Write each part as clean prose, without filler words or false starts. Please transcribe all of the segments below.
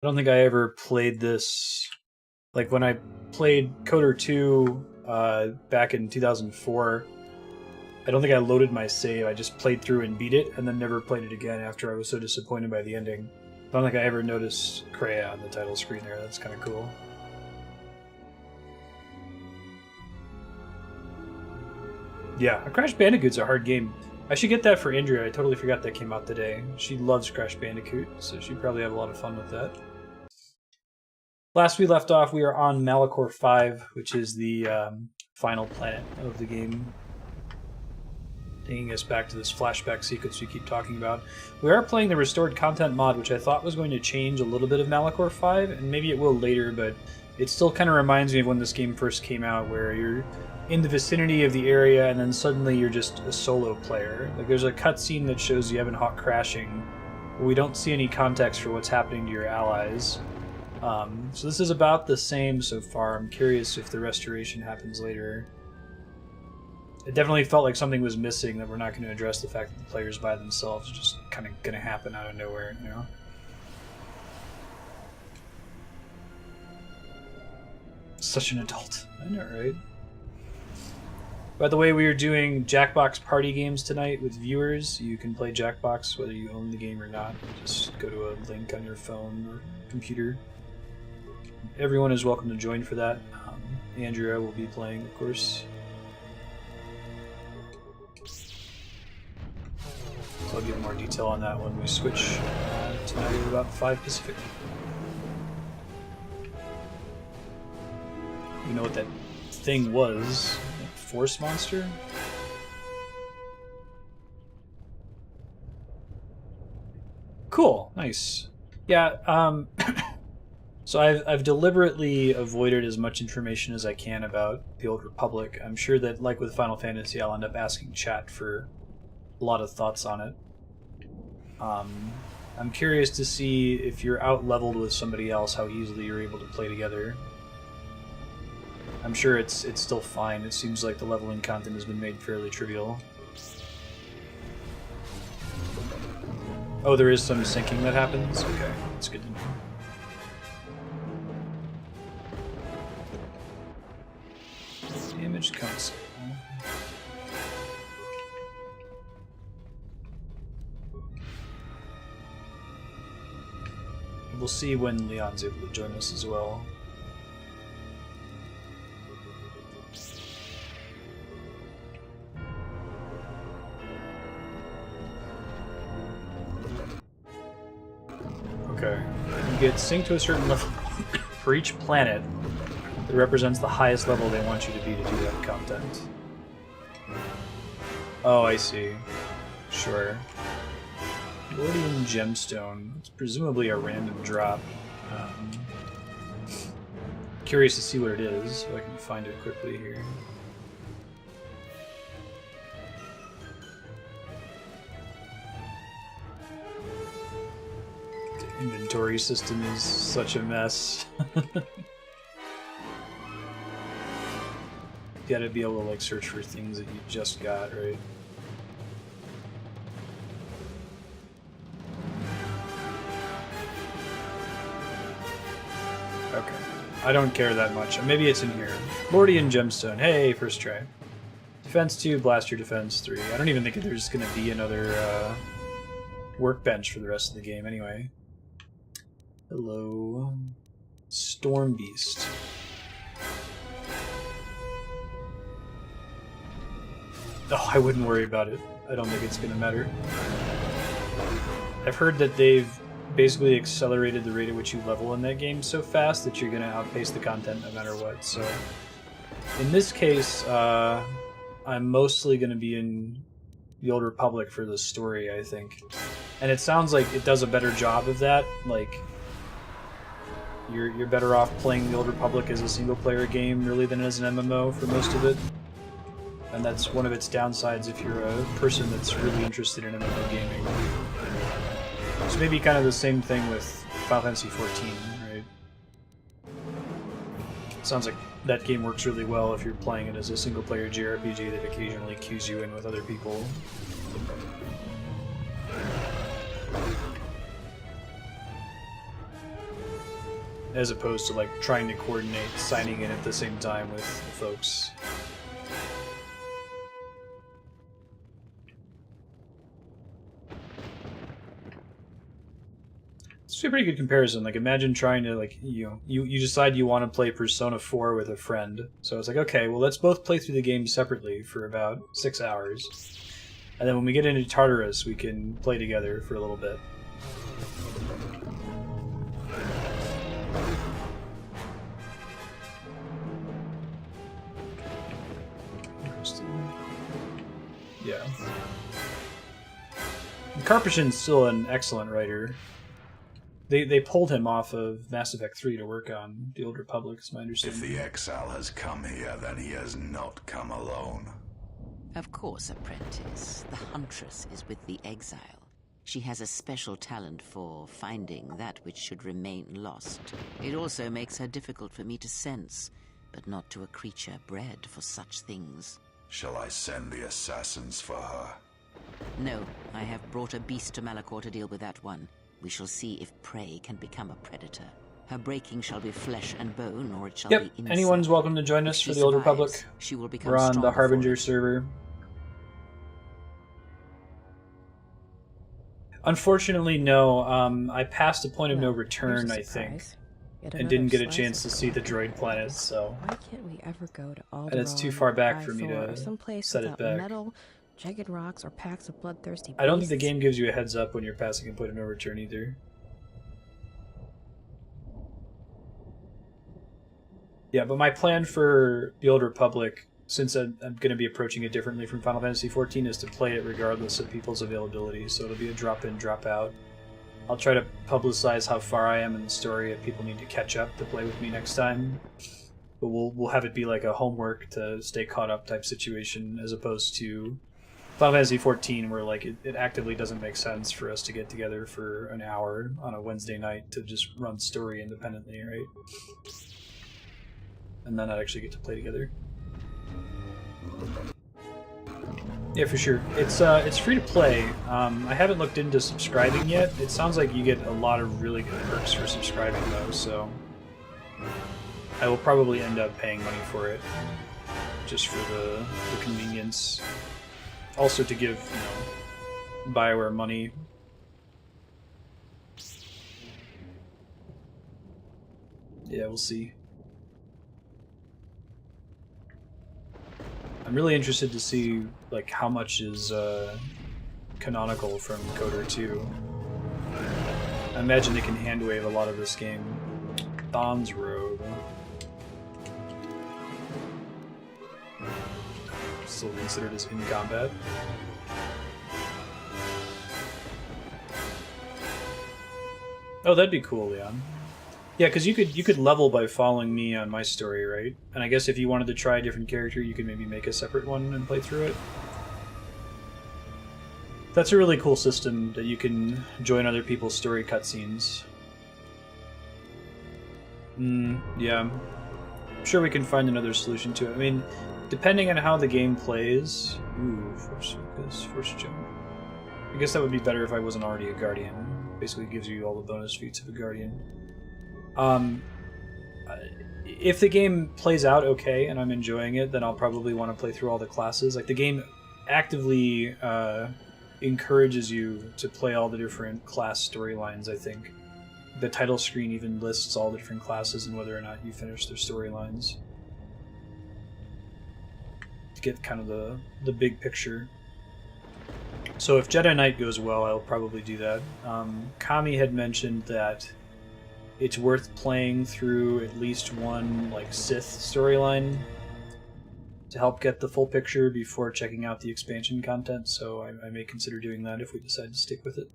I don't think I ever played this. Like when I played Coder 2 back in 2004, I don't think I loaded my save. I just played through and beat it, and then never played it again after I was so disappointed by the ending. I don't think I ever noticed Kreia on the title screen there. That's kind of cool. Yeah, Crash Bandicoot's a hard game. I should get that for Andrea. I totally forgot that came out today. She loves Crash Bandicoot, so she'd probably have a lot of fun with that. Last we left off, we are on Malachor 5, which is the final planet of the game. Taking us back to this flashback sequence we keep talking about. We are playing the restored content mod, which I thought was going to change a little bit of Malachor 5, and maybe it will later, but it still kind of reminds me of when this game first came out, where you're in the vicinity of the area and then suddenly you're just a solo player. Like there's a cutscene that shows you Evan Hawke crashing, but we don't see any context for what's happening to your allies. So this is about the same so far. I'm curious if the restoration happens later. It definitely felt like something was missing, that we're not going to address the fact that the players by themselves are just kind of going to happen out of nowhere, you know? Such an adult. I know, right? By the way, we are doing Jackbox party games tonight with viewers. You can play Jackbox whether you own the game or not. Just go to a link on your phone or computer. Everyone is welcome to join for that. Andrea will be playing, of course. So I'll give more detail on that when we switch tonight at about 5 Pacific. You know what that thing was? That force monster? Cool, nice. Yeah, so I've deliberately avoided as much information as I can about the Old Republic. I'm sure that, like with Final Fantasy, I'll end up asking chat for a lot of thoughts on it. I'm curious to see if you're out-leveled with somebody else, how easily you're able to play together. I'm sure it's still fine. It seems like the leveling content has been made fairly trivial. Oh, there is some syncing that happens? Okay, that's good to know. Damaged console. We'll see when Leon's able to join us as well. Okay. You get synced to a certain level for each planet that represents the highest level they want you to be to do that content. Oh, I see. Sure. Gordian Gemstone. It's presumably a random drop. Curious to see what it is, so I can find it quickly here. The inventory system is such a mess. You gotta be able to like search for things that you just got, right? Okay. I don't care that much. Maybe it's in here. Lordian Gemstone. Hey, first try. Defense 2, Blaster Defense 3. I don't even think there's going to be another workbench for the rest of the game anyway. Hello. Storm Beast. Oh, I wouldn't worry about it. I don't think it's going to matter. I've heard that they've basically accelerated the rate at which you level in that game so fast that you're going to outpace the content no matter what. So in this case, I'm mostly going to be in the Old Republic for the story, I think. And it sounds like it does a better job of that. Like, you're better off playing the Old Republic as a single-player game, really, than as an MMO for most of it. And that's one of its downsides if you're a person that's really interested in MMO gaming. So maybe kind of the same thing with Final Fantasy XIV, right? Sounds like that game works really well if you're playing it as a single-player JRPG that occasionally cues you in with other people. as opposed to like trying to coordinate signing in at the same time with folks. It's a pretty good comparison. Like, imagine trying to, like, you decide you want to play Persona 4 with a friend. So it's like, okay, well, let's both play through the game separately for about 6 hours. And then when we get into Tartarus, we can play together for a little bit. Yeah. Karpyshyn's still an excellent writer. They pulled him off of Mass Effect 3 to work on The Old Republic, is my understanding. If the exile has come here, then he has not come alone. Of course, apprentice. The Huntress is with the exile. She has a special talent for finding that which should remain lost. It also makes her difficult for me to sense, but not to a creature bred for such things. Shall I send the assassins for her? No, I have brought a beast to Malachor to deal with that one. We shall see if prey can become a predator. Her breaking shall be flesh and bone, or it shall be insect. Anyone's welcome to join us for the Old Republic. She will become We're on the Harbinger server. Unfortunately, no. I passed a point of no return, I think, and didn't get a chance to see the droid planet. So, why can't we ever go to Alderaan, and it's too far back for me or to someplace set it back. Metal, jagged rocks, or packs of bloodthirsty I don't think beasts? the game gives you a heads up when you're passing a point of no return either. Yeah, but my plan for the Old Republic, since I'm going to be approaching it differently from Final Fantasy XIV, is to play it regardless of people's availability. So it'll be a drop-in, drop-out. I'll try to publicize how far I am in the story if people need to catch up to play with me next time. But we'll have it be like a homework to stay caught up type situation, as opposed to Final Fantasy XIV, where like it actively doesn't make sense for us to get together for an hour on a Wednesday night to just run story independently, right? And then I'd actually get to play together. Yeah, for sure. It's free to play. I haven't looked into subscribing yet. It sounds like you get a lot of really good perks for subscribing though, so I will probably end up paying money for it, just for the convenience. Also to give, BioWare money. Yeah, we'll see. I'm really interested to see like how much is canonical from Coder 2. I imagine they can handwave a lot of this game. Thon's Road. Still considered as in combat. Oh, that'd be cool, Leon. Yeah, because you could level by following me on my story, right? And I guess if you wanted to try a different character, you could maybe make a separate one and play through it. That's a really cool system that you can join other people's story cutscenes. Yeah. I'm sure we can find another solution to it. I mean, depending on how the game plays... Ooh, force focus, force jump. I guess that would be better if I wasn't already a Guardian. Basically gives you all the bonus feats of a Guardian. If the game plays out okay and I'm enjoying it, then I'll probably want to play through all the classes. Like, the game actively encourages you to play all the different class storylines, I think. The title screen even lists all the different classes and whether or not you finish their storylines. To get kind of the big picture. So if Jedi Knight goes well, I'll probably do that. Kami had mentioned that it's worth playing through at least one like Sith storyline to help get the full picture before checking out the expansion content, so I may consider doing that if we decide to stick with it.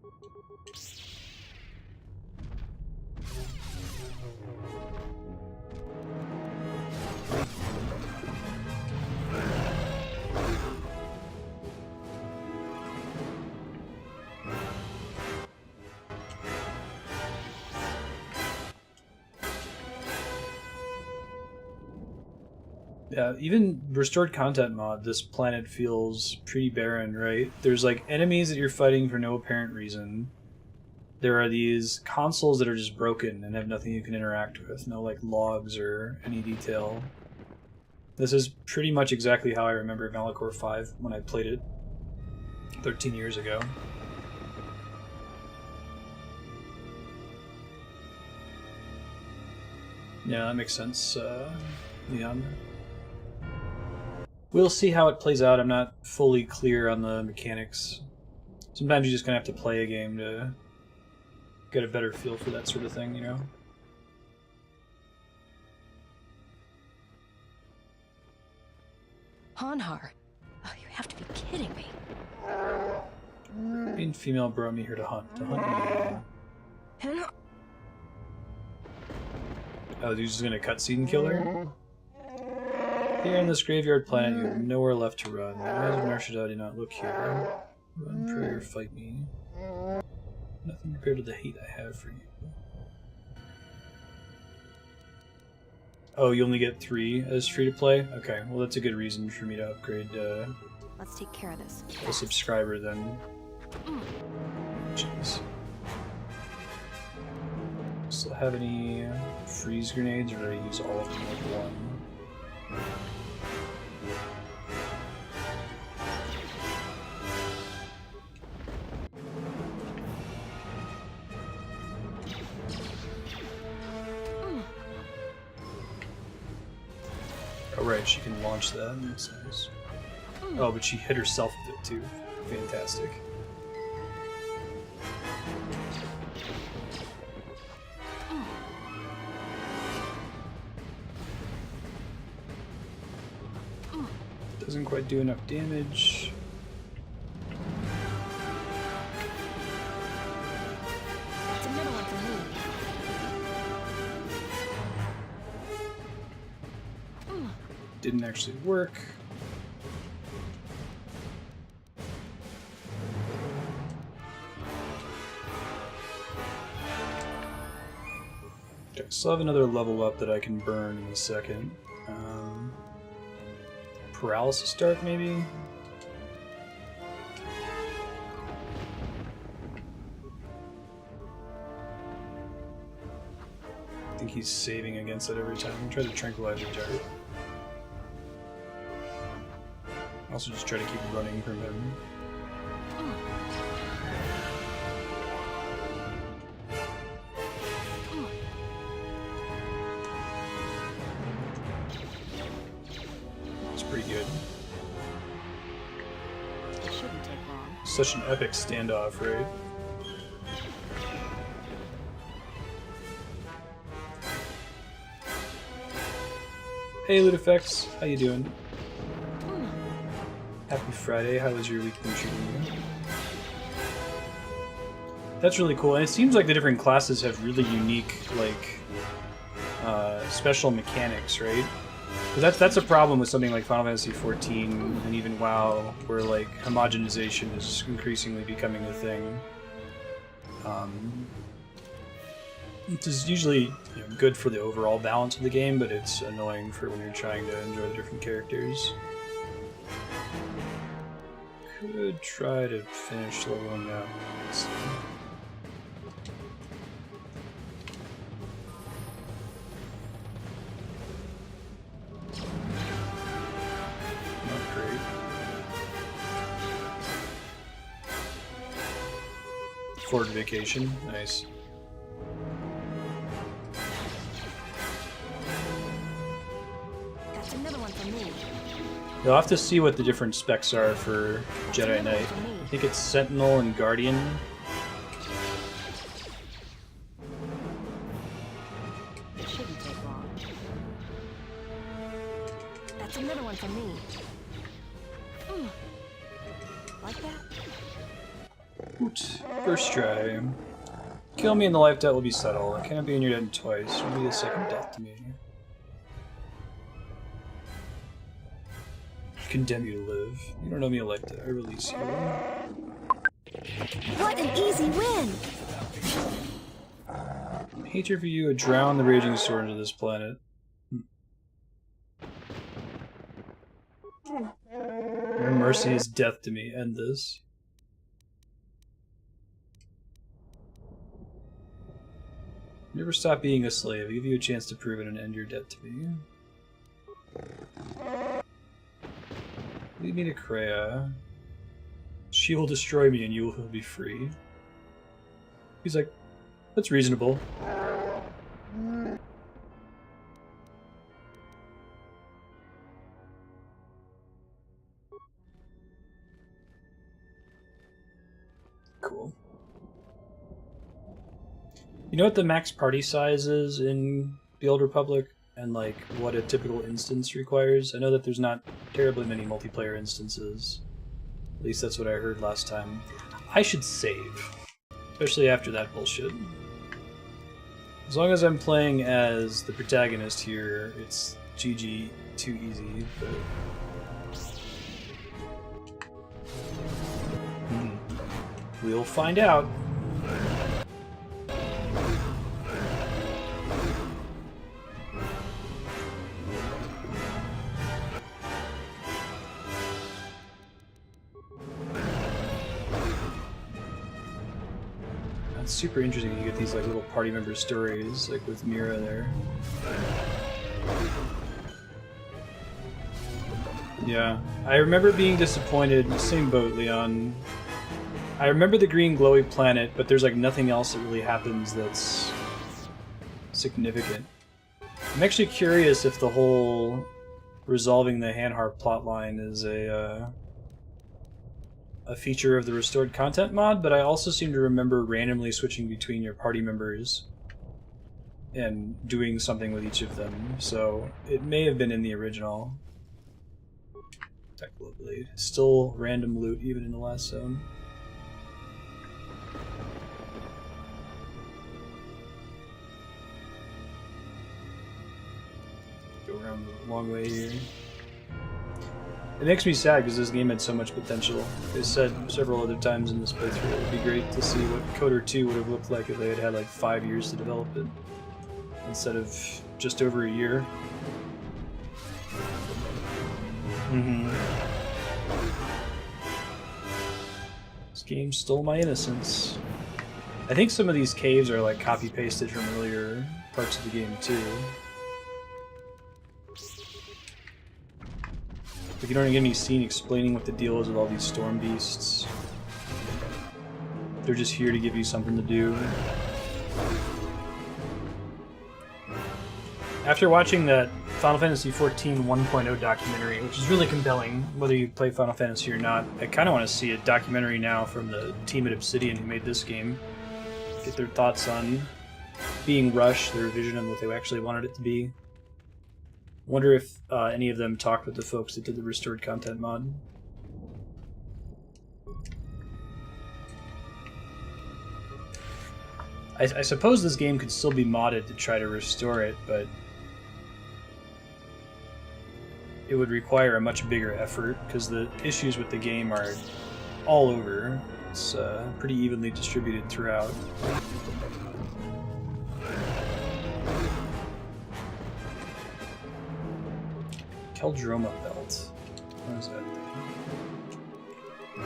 Yeah, even restored content mod, this planet feels pretty barren, right? There's like enemies that you're fighting for no apparent reason. there are these consoles that are just broken and have nothing you can interact with, no like logs or any detail. This is pretty much exactly how I remember Malachor 5 when I played it 13 years ago. Yeah, that makes sense, Leon. We'll see how it plays out. I'm not fully clear on the mechanics. Sometimes you just kind of have to play a game to get a better feel for that sort of thing, you know? Hanhar. Oh, you have to be kidding me. Being female brought me here to hunt me. Oh, you're just gonna cutscene kill her? Here in this graveyard planet, you have nowhere left to run. The eyes of Marstead do not look here. Run, pray, or fight me. Nothing compared to the hate I have for you. Oh, you only get 3 as free to play? Okay, well that's a good reason for me to upgrade Let's take care of this. a subscriber then. Jeez. Still have any freeze grenades, or did I use all of them with one? Oh right, she can launch that. That's nice. Oh, but she hit herself with it too. Fantastic. Doesn't quite do enough damage. That's another one for me. Didn't actually work. Okay, so I have another level up that I can burn in a second. Paralysis Dart, maybe? I think he's saving against it every time. Try the Tranquilizer Dart. Also just try to keep running from him. It's pretty good. It shouldn't take long. Such an epic standoff, right? Hey Ludifex, how you doing? Happy Friday, how was your week been treating you? That's really cool, and it seems like the different classes have really unique, like, special mechanics, right? Because that's a problem with something like Final Fantasy XIV and even WoW, where, like, homogenization is increasingly becoming a thing. Which is usually good for the overall balance of the game, but it's annoying for when you're trying to enjoy the different characters. Could try to finish leveling up. Let's see. Not great. Fortification, nice. That's another one for me. You'll have to see what the different specs are for Jedi Knight. I think it's Sentinel and Guardian. It shouldn't take long. That's another one for me. Like that? Oot. First try. Kill me and the life debt will be settled. I cannot be in your debt twice. It will be a second death to me. Condemn you to live. You don't owe me a life debt. I release you. What an easy win! Hatred for you, a drown the raging sword into this planet. Your mercy is death to me. End this. Never stop being a slave. I give you a chance to prove it and end your debt to me. Lead me to Kreia. She will destroy me and you will be free. He's like, that's reasonable. Cool. You know what the max party size is in the Old Republic? And like what a typical instance requires? I know that there's not terribly many multiplayer instances. At least that's what I heard last time. I should save. Especially after that bullshit. As long as I'm playing as the protagonist here, it's GG too easy, but... We'll find out. It's super interesting. You get these like little party member stories, like with Mira there. Yeah, I remember being disappointed. Same boat, Leon. I remember the green glowy planet, but there's like nothing else that really happens that's significant. I'm actually curious if the whole resolving the Hanhar plotline is a feature of the restored content mod, but I also seem to remember randomly switching between your party members and doing something with each of them, so it may have been in the original. Tech Blade. Still random loot even in the last zone. Go around the long way here. It makes me sad because this game had so much potential. They said several other times in this playthrough it would be great to see what Coder 2 would have looked like if they had had like 5 years to develop it instead of just over a year. This game stole my innocence. I think some of these caves are like copy-pasted from earlier parts of the game too. Like, you don't get any scene explaining what the deal is with all these storm beasts. They're just here to give you something to do. After watching that Final Fantasy XIV 1.0 documentary, which is really compelling, whether you play Final Fantasy or not, I kind of want to see a documentary now from the team at Obsidian who made this game. Get their thoughts on being rushed, their vision of what they actually wanted it to be. Wonder if any of them talked with the folks that did the restored content mod. I suppose this game could still be modded to try to restore it, but it would require a much bigger effort because the issues with the game are all over. It's pretty evenly distributed throughout. Keldroma belt. What is that thing?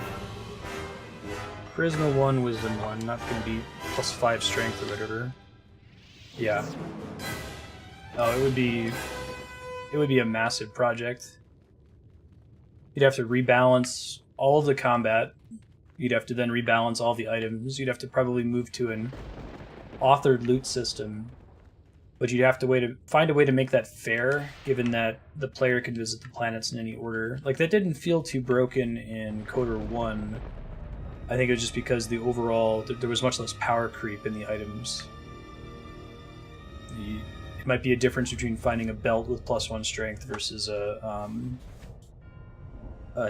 Charisma 1, Wisdom 1. Not gonna be +5 strength or whatever. Yeah. Oh, it would be a massive project. You'd have to rebalance all of the combat. You'd have to then rebalance all the items. You'd have to probably move to an authored loot system. But you'd have to find a way to make that fair, given that the player can visit the planets in any order. Like, that didn't feel too broken in Coder 1. I think it was just because the overall... there was much less power creep in the items. It might be a difference between finding a belt with +1 strength versus a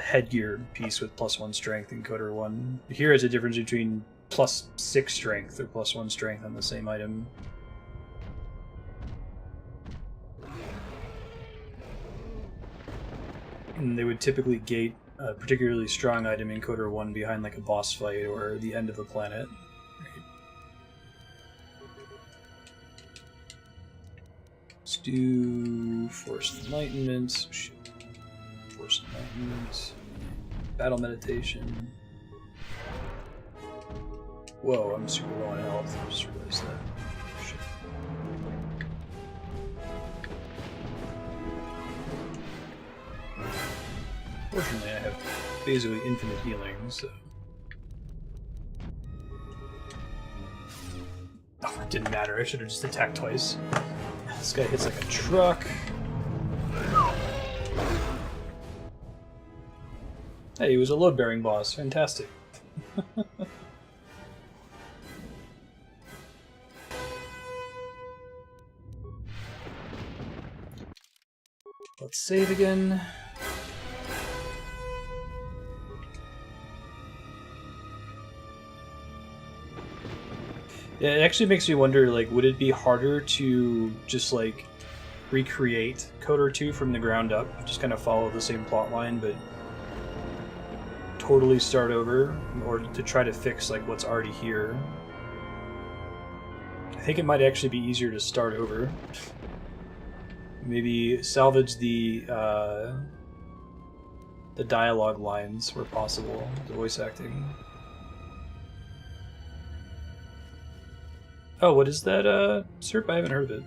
headgear piece with +1 strength in Coder 1. Here is a difference between +6 strength or +1 strength on the same item. And they would typically gate a particularly strong item in Coder 1 behind like a boss fight or the end of a planet. Let's do Forced Enlightenment. Forced Enlightenment. Battle Meditation. Whoa, I'm super low on health. I just realized that. Shit. Fortunately, I have basically infinite healing, so... Oh, it didn't matter. I should have just attacked twice. This guy hits like a truck. Hey, he was a load-bearing boss. Fantastic. Let's save again. Yeah, it actually makes me wonder, like, would it be harder to just, like, recreate KOTOR 2 from the ground up? Just kind of follow the same plot line, but totally start over? Or to try to fix, like, what's already here? I think it might actually be easier to start over. Maybe salvage the dialogue lines where possible, the voice acting. Oh, what is that, SERP? I haven't heard of it.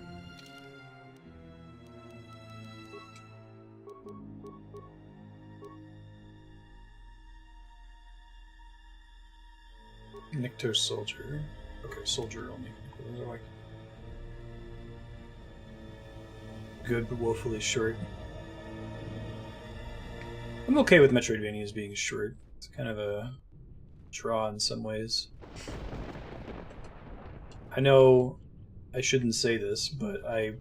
Nikto Soldier. Okay, Soldier only. Those are like... good but woefully short. I'm okay with Metroidvanias being short. It's kind of a draw in some ways. I know I shouldn't say this, but I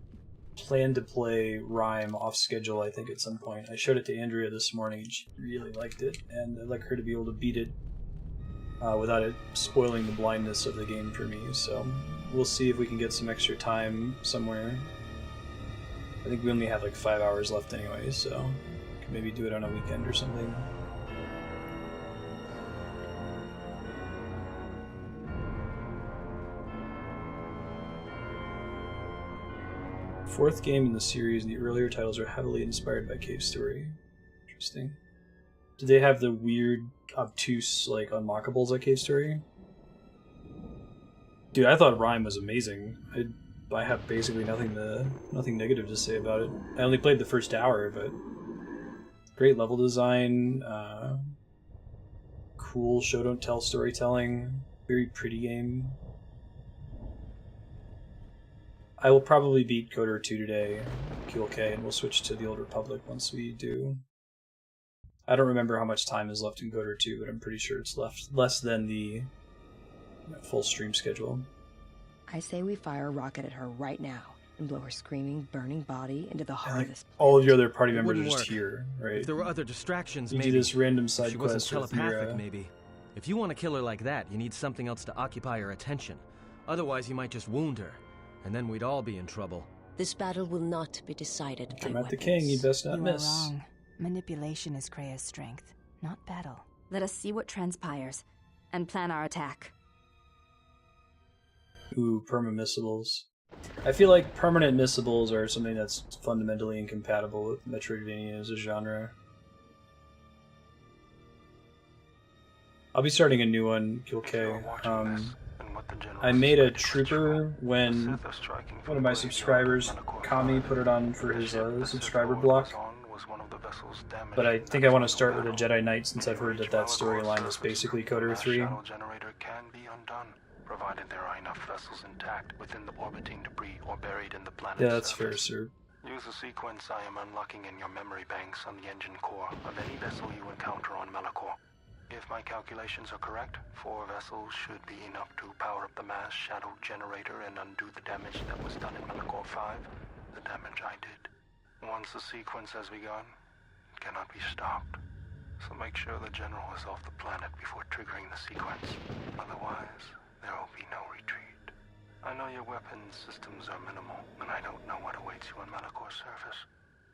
plan to play Rime off schedule, I think, at some point. I showed it to Andrea this morning, and she really liked it, and I'd like her to be able to beat it without it spoiling the blindness of the game for me, so we'll see if we can get some extra time somewhere. I think we only have like 5 hours left anyway, so we can maybe do it on a weekend or something. Fourth game in the series, and the earlier titles are heavily inspired by Cave Story. Interesting. Did they have the weird, obtuse, like, unlockables like Cave Story? Dude, I thought Rime was amazing. I have basically nothing negative to say about it. I only played the first hour, but great level design, cool show don't tell storytelling, very pretty game. I will probably beat KOTOR 2 today, QLK, and we'll switch to the Old Republic once we do. I don't remember how much time is left in KOTOR 2, but I'm pretty sure it's less than the full stream schedule. I say we fire a rocket at her right now and blow her screaming, burning body into the heart of this planet. All of your other party members are wouldn't just work. here, right? If there were other distractions, You maybe. do this random If side she wasn't quest with telepathic, Mira. maybe. If you want to kill her like that, you need something else to occupy her attention. Otherwise, you might just wound her, and then we'd all be in trouble. This battle will not be decided by I'm at the weapons. king, you best not You miss. are wrong. Manipulation is Krea's strength, not battle. Let us see what transpires, and plan our attack. Ooh, perma-missables. I feel like permanent missables are something that's fundamentally incompatible with Metroidvania as a genre. I'll be starting a new one, QLK. I made a trooper when one of my subscribers, Kami, put it on for his subscriber block. But I think I want to start with a Jedi Knight since I've heard that that storyline is basically KOTOR 3. Provided there are enough vessels intact within the orbiting debris or buried in the planet's Yeah, that's fair, surface. sir. Use the sequence I am unlocking in your memory banks on the engine core of any vessel you encounter on Melakor. If my calculations are correct, 4 vessels should be enough to power up the mass shadow generator and undo the damage that was done in Melakor 5, the damage I did. Once the sequence has begun, it cannot be stopped. So make sure the General is off the planet before triggering the sequence. Otherwise, there will be no retreat. I know your weapons systems are minimal, and I don't know what awaits you on Malakor's surface.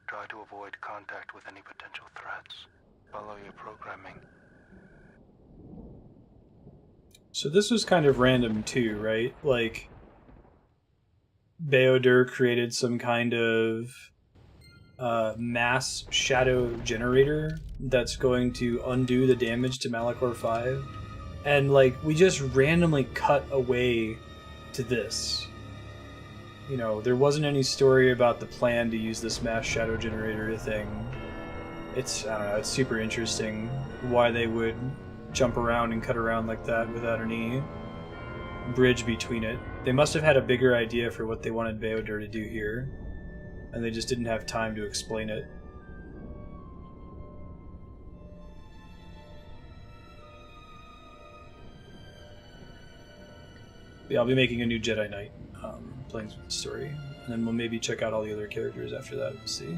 Try to avoid contact with any potential threats. Follow your programming. So this was kind of random too, right? Like, Beodur created some kind of mass shadow generator that's going to undo the damage to Malachor 5. And, like, we just randomly cut away to this. You know, there wasn't any story about the plan to use this mass shadow generator thing. It's, I don't know, it's super interesting why they would jump around and cut around like that without any bridge between it. They must have had a bigger idea for what they wanted Beodor to do here, and they just didn't have time to explain it. Yeah, I'll be making a new Jedi Knight, playing through the story, and then we'll maybe check out all the other characters after that and see.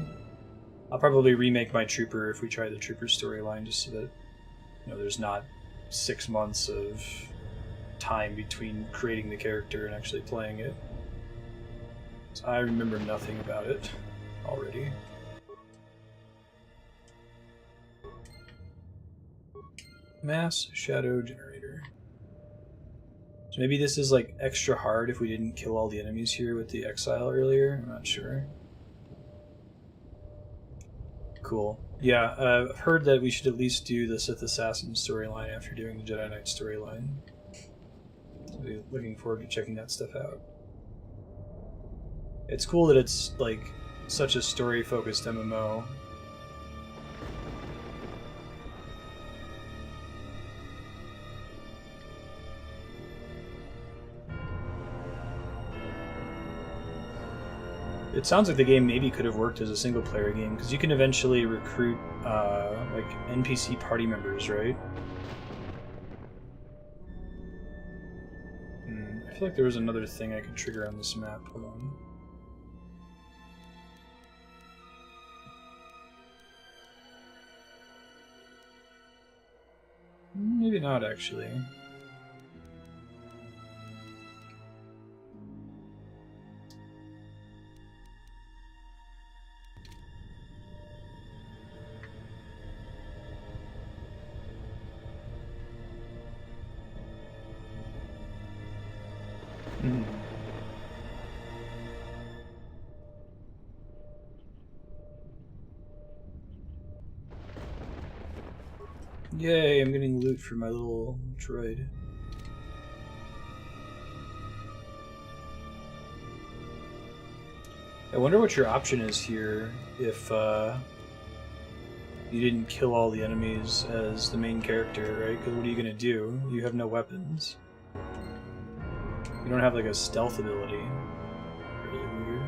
I'll probably remake my Trooper if we try the Trooper storyline, just so that, you know, there's not 6 months of time between creating the character and actually playing it. So I remember nothing about it already. Mass Shadow Generator. So maybe this is like extra hard if we didn't kill all the enemies here with the Exile earlier. I'm not sure. Cool. Yeah, I've heard that we should at least do the Sith Assassin storyline after doing the Jedi Knight storyline. So I'll be looking forward to checking that stuff out. It's cool that it's like such a story-focused MMO. It sounds like the game maybe could have worked as a single-player game, because you can eventually recruit like NPC party members, right? I feel like there was another thing I could trigger on this map. Hold on. Maybe not, actually. Yay, I'm getting loot for my little droid. I wonder what your option is here if you didn't kill all the enemies as the main character, right? Because what are you going to do? You have no weapons. You don't have like a stealth ability. Really weird.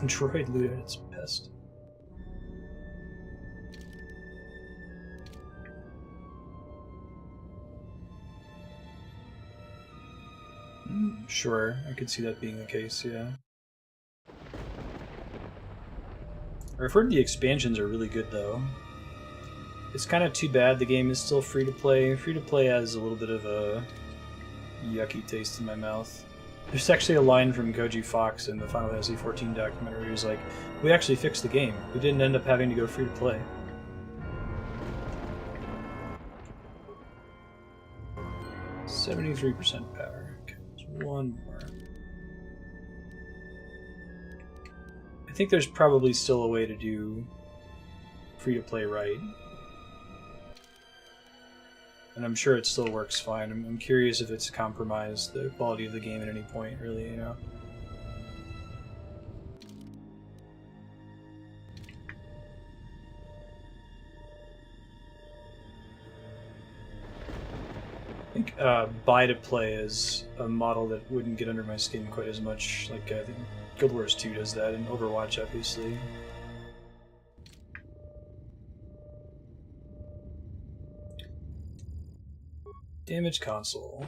Droid loot at its best. Sure, I could see that being the case, yeah. I've heard the expansions are really good, though. It's kind of too bad the game is still free-to-play. Free-to-play has a little bit of a yucky taste in my mouth. There's actually a line from Koji Fox in the Final Fantasy XIV documentary who's like, we actually fixed the game. We didn't end up having to go free-to-play. %73% power. Okay, there's one more. I think there's probably still a way to do free-to-play right. And I'm sure it still works fine. I'm curious if it's compromised the quality of the game at any point, really, you know? I think buy-to-play is a model that wouldn't get under my skin quite as much. Like, I think Guild Wars 2 does that, and Overwatch, obviously. Damage console.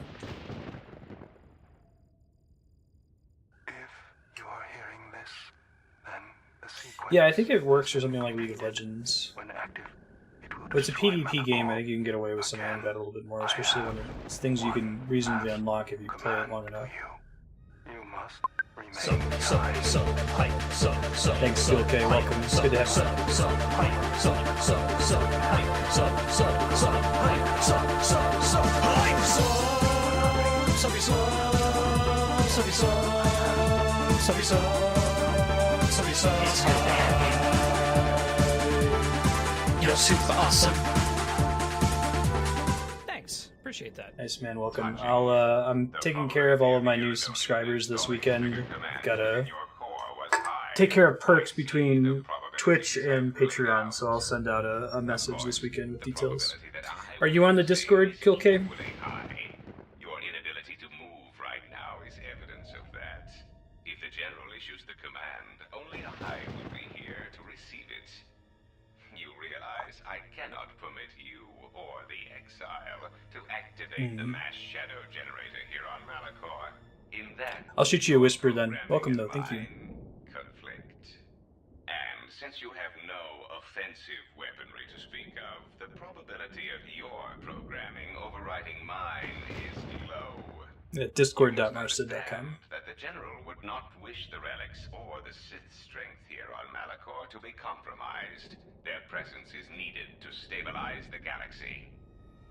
If you are hearing this, then the sequence... Yeah, I think it works for something like League of Legends. When active, it will But it's a destroy PvP game, I Malachor. think you can get away with something like that a little bit more, especially when it's things you can reasonably unlock if you play it long enough. You must remain Thanks, Skill K. Welcome. It's good to have you. You're super awesome. Thanks. Appreciate that. Nice, man. Welcome. I'm taking care of all of my new subscribers this weekend. Gotta take care of perks between Twitch and Patreon, so I'll send out a message this weekend with details. Are you on the Discord, Kilk? Your inability to move right now is evidence of that. If the General issues the command, only I will be here to receive it. You realize I cannot permit you or the Exile to activate the mass shadow generator here on Malachor. In that, I'll shoot you a whisper then. Welcome though, thank you. conflict. And since you have no offensive weaponry to speak of, the probability of your programming overriding mine is low. At discord.marstead.com. That the General would not wish the relics or the Sith strength here on Malachor to be compromised. Their presence is needed to stabilize the galaxy.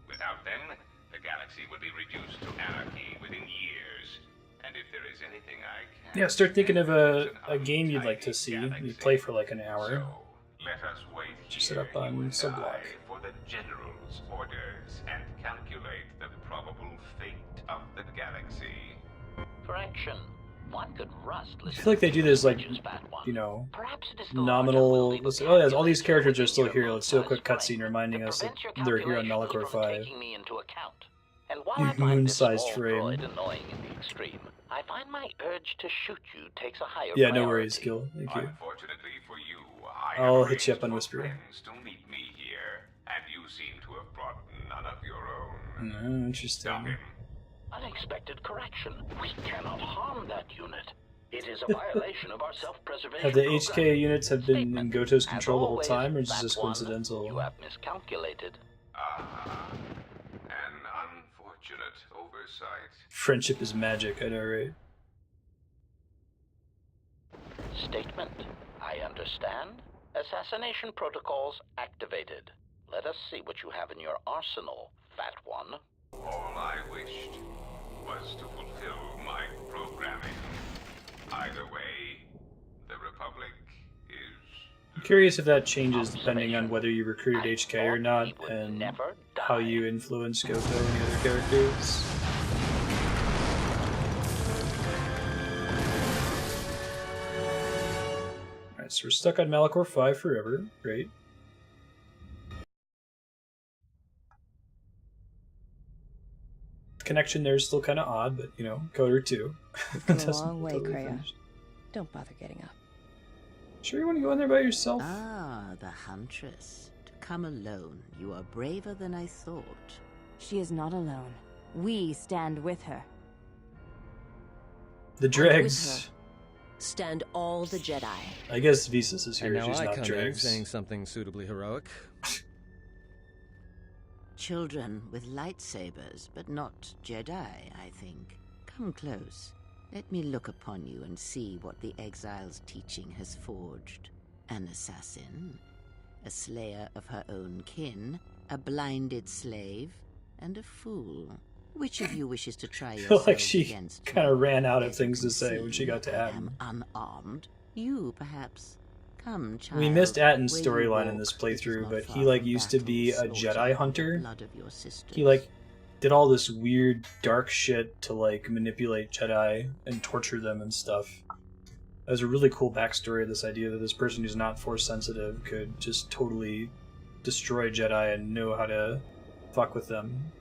Without them, the galaxy would be reduced to anarchy within years. And if there is anything I can... Yeah, start thinking of a game you'd like to see. You play for like an hour. So, let us wait Just set up on Subblock. for the General's orders and calculate the probable fate of the galaxy. Correction. One could rust. I feel like they do this like, you know, nominal. Oh yeah, all these characters are still here. Let's do a quick cutscene reminding us that they're here on Malachor 5. And while I find this Moon-sized small frame. droid annoying in the extreme, I find my urge to shoot you takes a higher Yeah, priority. no worries, Gil. Thank you. Unfortunately for you, I I'll have hit you up on arranged for Whisper. friends to meet me here, and you seem to have brought none of your own. Interesting. Unexpected correction. We cannot harm that unit. It is a violation of our self-preservation Have the program. HK units have been in Statement. Goto's As control the whole always, time, or is that this one, coincidental? You have miscalculated. An unfortunate oversight. Friendship is magic, I know, right? Statement. I understand. Assassination protocols activated. Let us see what you have in your arsenal, Fat One. All I wished was to fulfill my programming. Either way, the Republic is... I'm curious if that changes depending on whether you recruited HK or not, and how you influence Goto and the other characters. Alright, so we're stuck on Malachor 5 forever. Great. The connection there is still kind of odd, but, you know, Coder 2. You've come a long way, Kreia. Don't bother getting up. Sure you want to go in there by yourself? Ah, the Huntress. To come alone, you are braver than I thought. She is not alone. We stand with her. The dregs. Stand all the Jedi. I guess Visas is here. And now She's I not come in dregs. saying something suitably heroic. Children with lightsabers, but not Jedi, I think. Come close. Let me look upon you and see what the Exile's teaching has forged. An assassin, a slayer of her own kin, a blinded slave, and a fool. Which of you wishes to try I feel yourself like she against kind of me? ran out of As you things to can say when she see, got to I Atten. am unarmed. You, perhaps. Come, child. We missed Atten's Where you storyline in this walk, it is playthrough, not but far he like from used to battle, be a slaughter, Jedi and hunter. blood of your sisters. He like did all this weird dark shit to like manipulate Jedi and torture them and stuff. That was a really cool backstory, this idea that this person who's not force sensitive could just totally destroy Jedi and know how to fuck with them.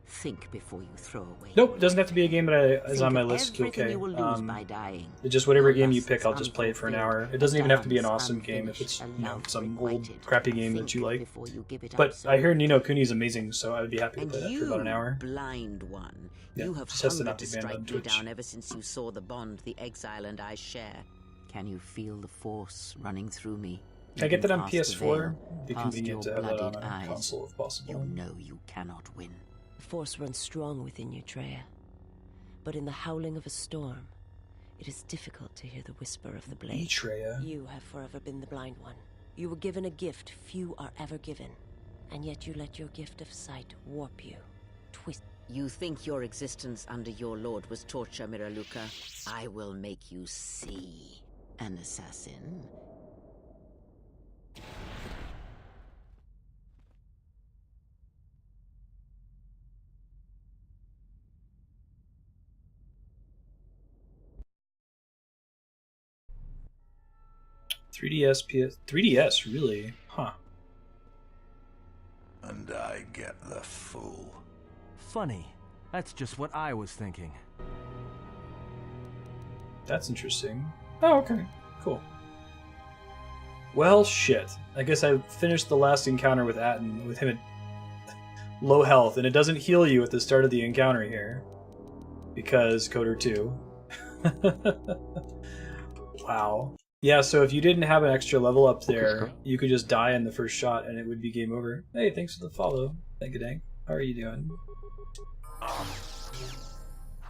Think before you throw away. Nope, it doesn't have to be a game that is on my Think of list. everything Okay. you will lose by dying. It's just whatever Your game you lusts pick, I'll just play it for an hour. It doesn't even have to be an awesome game if it's, you know, some old crappy game that you like. But I hear Ni no Kuni is amazing, so I would be happy to play that for about an hour. Blind one. Yeah, You have just has to hungered not to be banned on strike me Twitch. down ever since you saw the bond the Exile and I share. Can you feel the Force running through me? Can I get that on Even past the PS4? veil, It'd be past convenient your to have that on blooded a eyes. console if possible. You know you cannot win. The Force runs strong within you, Treya. But in the howling of a storm, it is difficult to hear the whisper of the blade. Treya. You have forever been the blind one. You were given a gift few are ever given. And yet you let your gift of sight warp you. Twist. You think your existence under your lord was torture, Miraluka? I will make you see. An assassin 3DS, PS... 3DS, really? Huh. And I get the fool. Funny. That's just what I was thinking. That's interesting. Oh, okay. Cool. Well, shit. I guess I finished the last encounter with Atten, with him at low health, and it doesn't heal you at the start of the encounter here. Because Coder 2. Wow. Yeah, so if you didn't have an extra level up there, you could just die in the first shot and it would be game over. Hey, thanks for the follow. Thank you, Dank. How are you doing?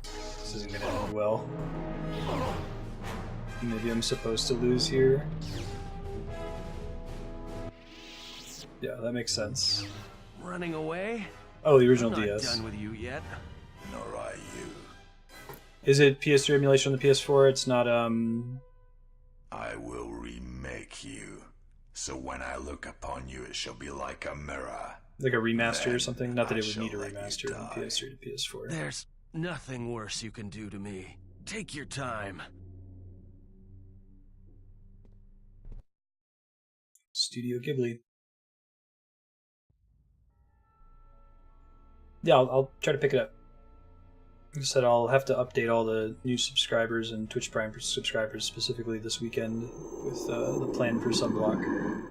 This isn't gonna end well. Maybe I'm supposed to lose here. Yeah, that makes sense. Running away? Oh, the original I'm not DS. done with you yet. Nor are you. Is it PS3 emulation on the PS4? It's not, I will remake you. So when I look upon you, it shall be like a mirror. like a remaster Then or something? Not that I it would shall need a let you remaster from die. PS3 to PS4. There's nothing worse you can do to me. Take your time. Studio Ghibli. Yeah, I'll try to pick it up. Like I said, I'll have to update all the new subscribers and Twitch Prime subscribers specifically this weekend with the plan for Sunblock.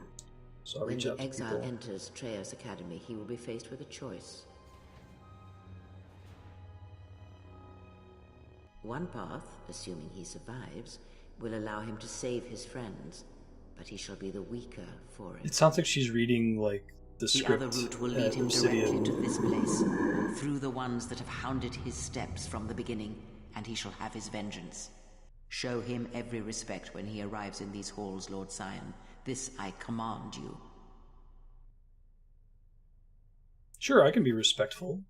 So I'll When reach the out to exile people. enters Treyarch's academy, he will be faced with a choice. One path, assuming he survives, will allow him to save his friends, but he shall be the weaker for it. It sounds like she's reading like the The script. other route will at lead him Obsidian. directly to this place, through the ones that have hounded his steps from the beginning, and he shall have his vengeance. Show him every respect when he arrives in these halls, Lord Scion. This I command you. Sure, I can be respectful.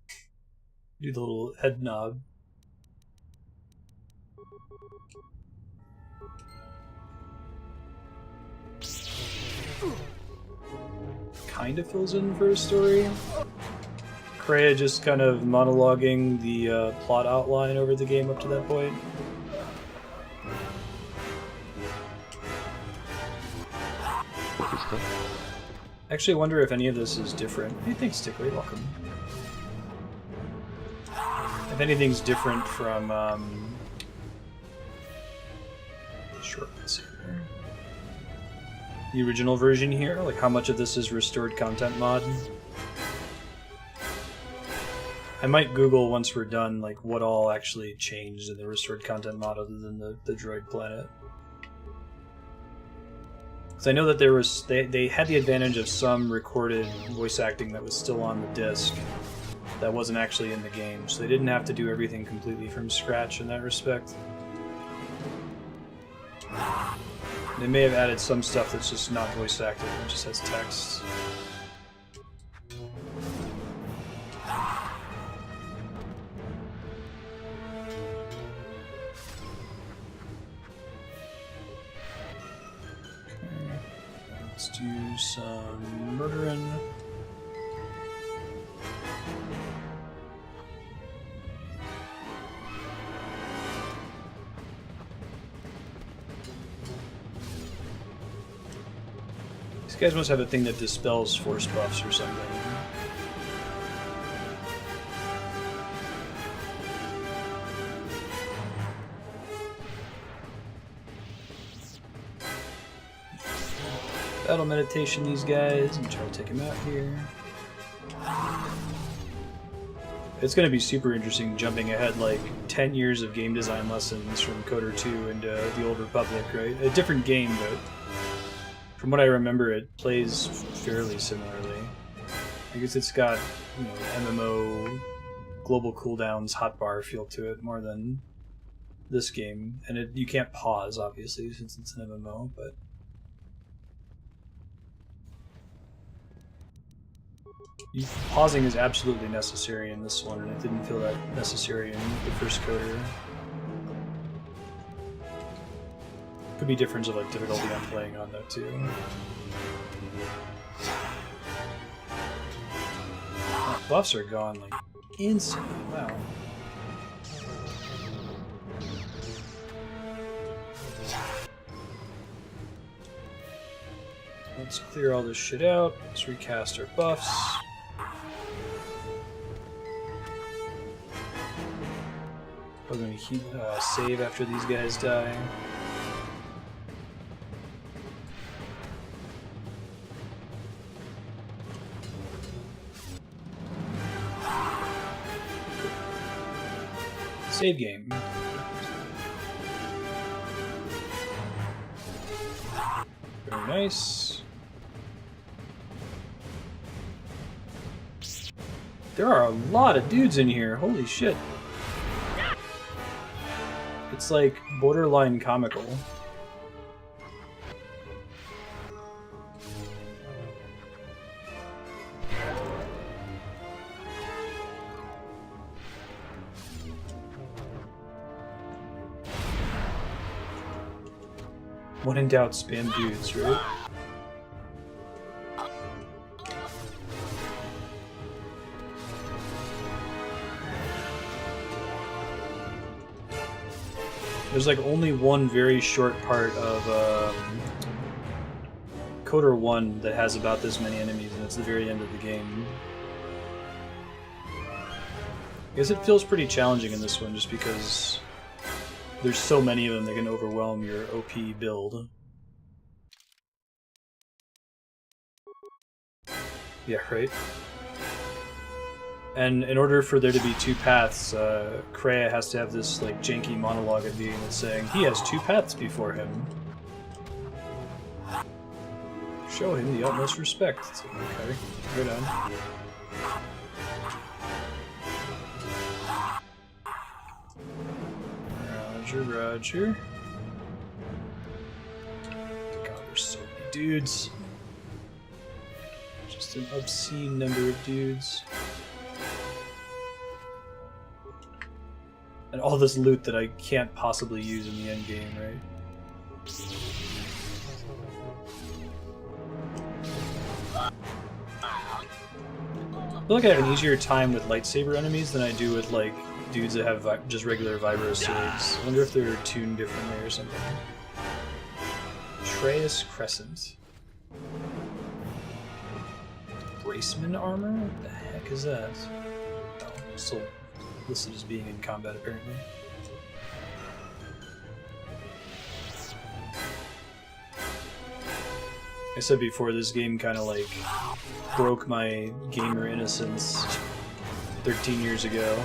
Do the little head nod. Kind of fills in for a story. Kreia just kind of monologuing the plot outline over the game up to that point. Actually, I wonder if any of this is different. Hey, thanks, Stickley. Welcome. If anything's different from shortcuts here. The original version here, like how much of this is restored content mod. I might Google once we're done, like what all actually changed in the restored content mod other than the droid planet. Because I know that there was they had the advantage of some recorded voice acting that was still on the disc that wasn't actually in the game, so they didn't have to do everything completely from scratch in that respect. They may have added some stuff that's just not voice acted and just has text. Let's do some murdering. These guys must have a thing that dispels force buffs or something. Battle meditation, these guys. I'm trying to take him out here. It's going to be super interesting jumping ahead like 10 years of game design lessons from Coder 2 into the Old Republic, right? A different game, but from what I remember, it plays fairly similarly. I guess it's got, you know, MMO, global cooldowns, hotbar feel to it more than this game. And you can't pause, obviously, since it's an MMO, but pausing is absolutely necessary in this one, and it didn't feel that necessary in the first Coder. Could be difference of like difficulty I'm playing on though too. Oh, buffs are gone like instantly. Wow. Let's clear all this shit out. Let's recast our buffs. We're going to save after these guys die. Save game. Very nice. There are a lot of dudes in here. Holy shit. It's like borderline comical. When in doubt, spam dudes, right? There's like only one very short part of KOTOR 1 that has about this many enemies, and it's the very end of the game. I guess it feels pretty challenging in this one just because there's so many of them that can overwhelm your OP build. Yeah, right? And in order for there to be two paths, Kreia has to have this like janky monologue at the beginning saying he has two paths before him. Show him the utmost respect. It's like, okay, right on. Roger, roger. God, there's so many dudes. Just an obscene number of dudes. And all this loot that I can't possibly use in the endgame, right? I feel like I have an easier time with lightsaber enemies than I do with, like, dudes that have just regular vibro swords. I wonder if they're tuned differently or something. Atreus Crescent. Braceman armor? What the heck is that? Oh, still listed as being in combat, apparently. I said before, this game kind of like broke my gamer innocence 13 years ago.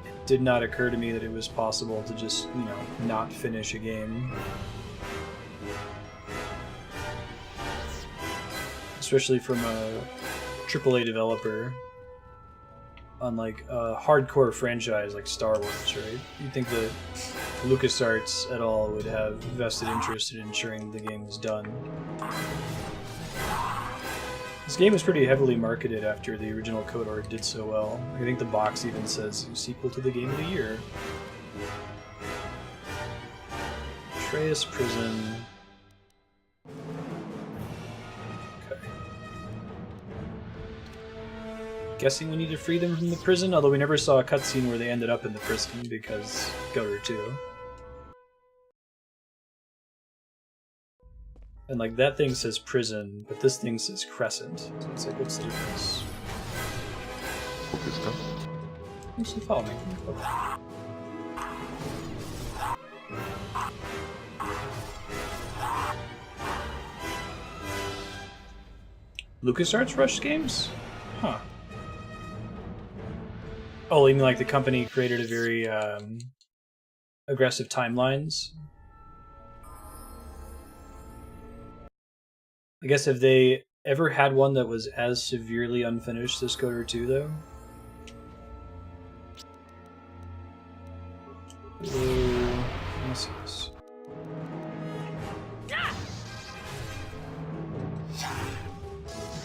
It did not occur to me that it was possible to just, you know, not finish a game. Especially from a AAA developer on like a hardcore franchise like Star Wars, right? You'd think that LucasArts et al. Would have vested interest in ensuring the game was done. This game was pretty heavily marketed after the original KOTOR did so well. I think the box even says sequel to the game of the year. Atreus Prison. Okay. Guessing we need to free them from the prison, although we never saw a cutscene where they ended up in the prison because KOTOR 2. And like that thing says prison, but this thing says crescent. So it's like, what's the difference? Good stuff. Actually, follow me. LucasArts rushed games? Huh. Oh, you mean like the company created a very aggressive timelines? I guess have they ever had one that was as severely unfinished as KOTOR 2, though? What's this?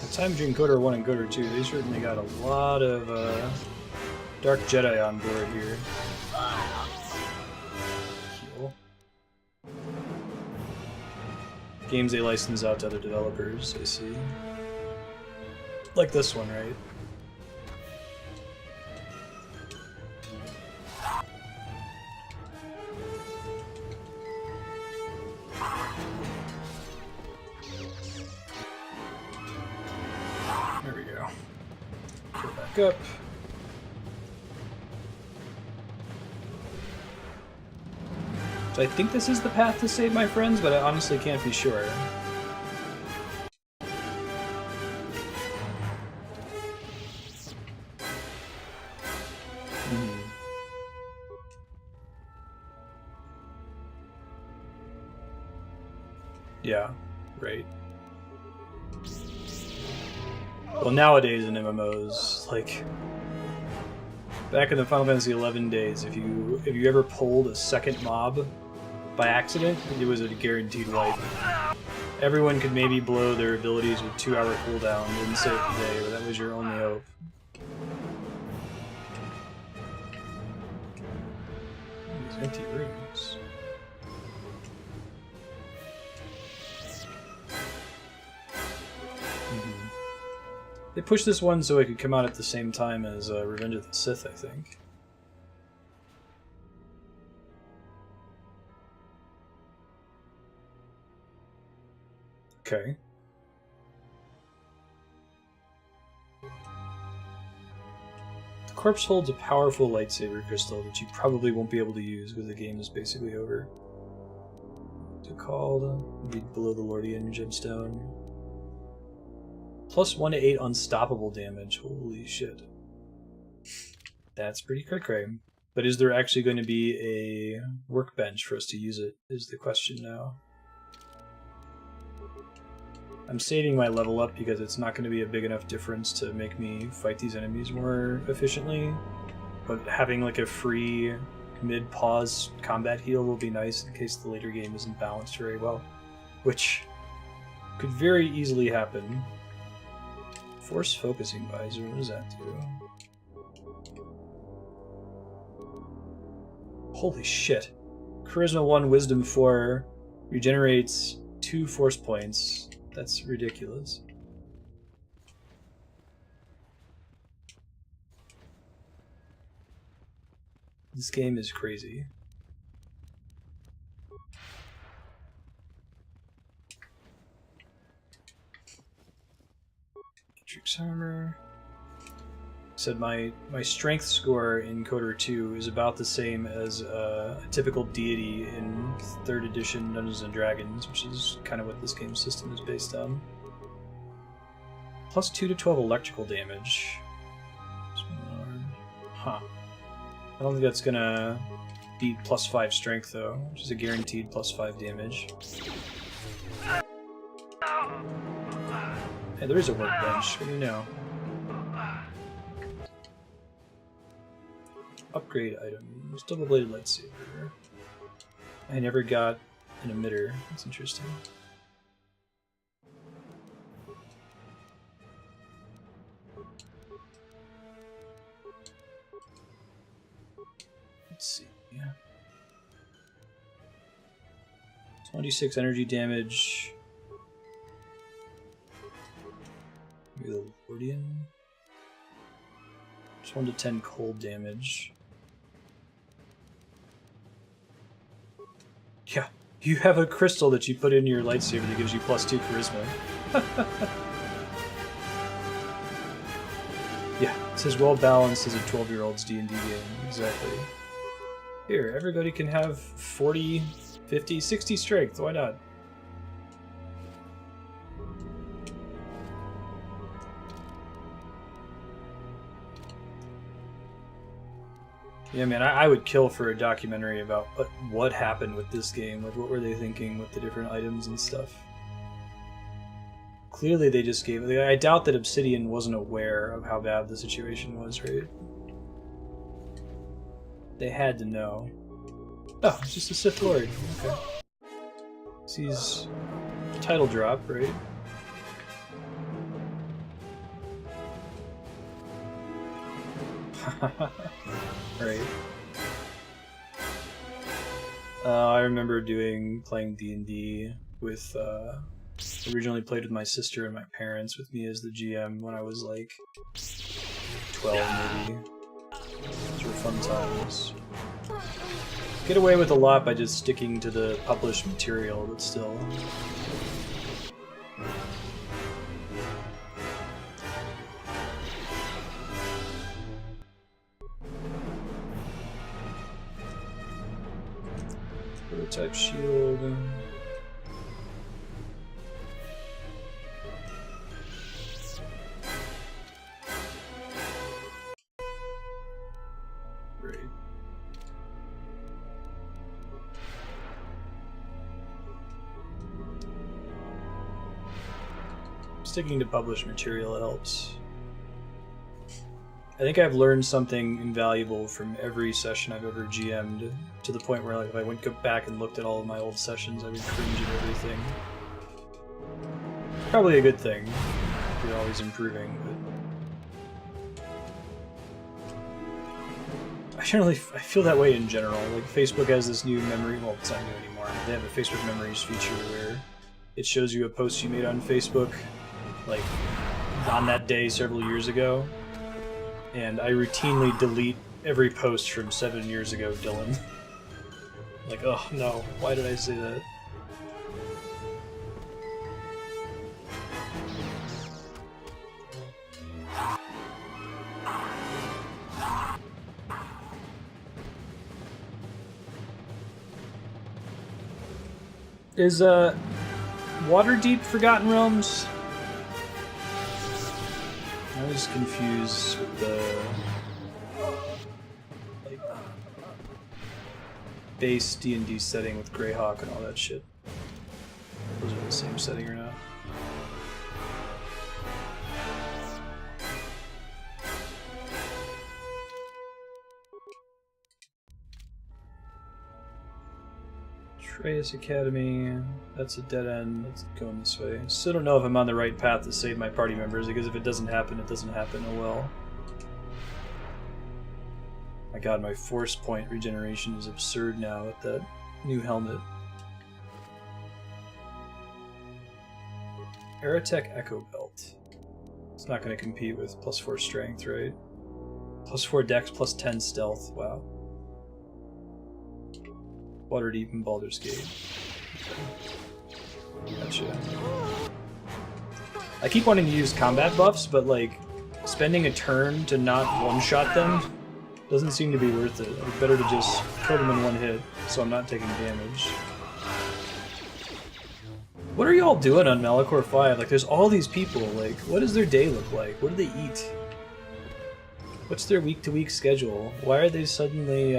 The time between KOTOR 1 and KOTOR 2, they certainly got a lot of Dark Jedi on board here. Heal. Games they license out to other developers, I see. Like this one, right? back up. So I think this is the path to save my friends, but I honestly can't be sure. Yeah, right. Well, nowadays in MMOs, like back in the Final Fantasy XI days, if you ever pulled a second mob by accident, it was a guaranteed wipe. Everyone could maybe blow their abilities with 2-hour cooldown, didn't save the day, but that was your only hope. These empty rooms. They pushed this one so it could come out at the same time as Revenge of the Sith, I think. Okay. The corpse holds a powerful lightsaber crystal that you probably won't be able to use because the game is basically over. What's it called? Be below the Lordian gemstone. Plus 1 to 8 unstoppable damage. Holy shit. That's pretty cray-cray. But is there actually going to be a workbench for us to use it, is the question now. I'm saving my level up because it's not going to be a big enough difference to make me fight these enemies more efficiently. But having like a free mid-pause combat heal will be nice in case the later game isn't balanced very well. Which could very easily happen. Force focusing visor, what does that do? Holy shit. Charisma 1, Wisdom 4 regenerates 2 force points. That's ridiculous. This game is crazy. Matrix armor. Said my strength score in Coder 2 is about the same as a typical deity in 3rd edition Dungeons & Dragons, which is kind of what this game system is based on. Plus 2 to 12 electrical damage. Huh. I don't think that's gonna be plus 5 strength though, which is a guaranteed plus 5 damage. Hey, there is a workbench. What do you know? Upgrade items. Double-bladed lightsaber. I never got an emitter. That's interesting. Let's see. Yeah. 26 energy damage. Maybe the Lordian. Just 1 to 10 cold damage. Yeah, you have a crystal that you put in your lightsaber that gives you plus 2 charisma. Yeah, it's as well balanced as a 12-year-old's D&D game. Exactly. Here, everybody can have 40, 50, 60 strength. Why not? Yeah, man, I would kill for a documentary about what happened with this game. Like, what were they thinking with the different items and stuff? Clearly, they just gave it. I doubt that Obsidian wasn't aware of how bad the situation was, right? They had to know. Oh, it's just a Sith Lord. Okay. Sees title drop, right? Right. I remember playing D&D with, originally played with my sister and my parents with me as the GM when I was like 12 maybe. Those were fun times. Get away with a lot by just sticking to the published material, but still. Prototype shield. Great. Sticking to published material helps. I think I've learned something invaluable from every session I've ever GM'd, to the point where, like, if I went back and looked at all of my old sessions, I would cringe at everything. Probably a good thing. You're always improving, but I feel that way in general. Like, Facebook has this new memory, well, it's not new anymore. They have a Facebook Memories feature where it shows you a post you made on Facebook, like, on that day several years ago. And I routinely delete every post from 7 years ago, Dylan. Like, oh no, why did I say that? Is, Waterdeep Forgotten Realms? I was confused with the, like, base D&D setting with Greyhawk and all that shit. Those are the same setting or not? Atreus Academy, that's a dead end. Let's go this way. Still don't know if I'm on the right path to save my party members, because if it doesn't happen, it doesn't happen. Oh well. My god, my force point regeneration is absurd now with that new helmet. Aerotech Echo Belt. It's not going to compete with +4 strength, right? +4 dex, +10 stealth. Wow. Waterdeep and Baldur's Gate. Gotcha. I keep wanting to use combat buffs, but, like, spending a turn to not one-shot them doesn't seem to be worth it. It's better to just kill them in one hit, so I'm not taking damage. What are y'all doing on Malachor 5? Like, there's all these people. Like, what does their day look like? What do they eat? What's their week-to-week schedule? Why are they suddenly,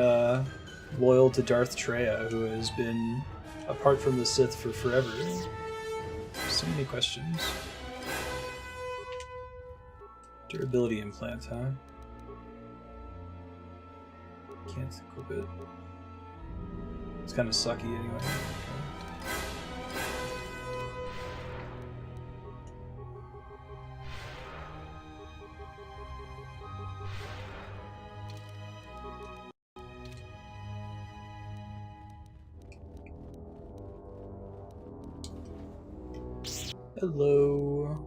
loyal to Darth Treya, who has been apart from the Sith for forever? So many questions. Durability implant, huh? Can't equip it. It's kind of sucky anyway. Hello.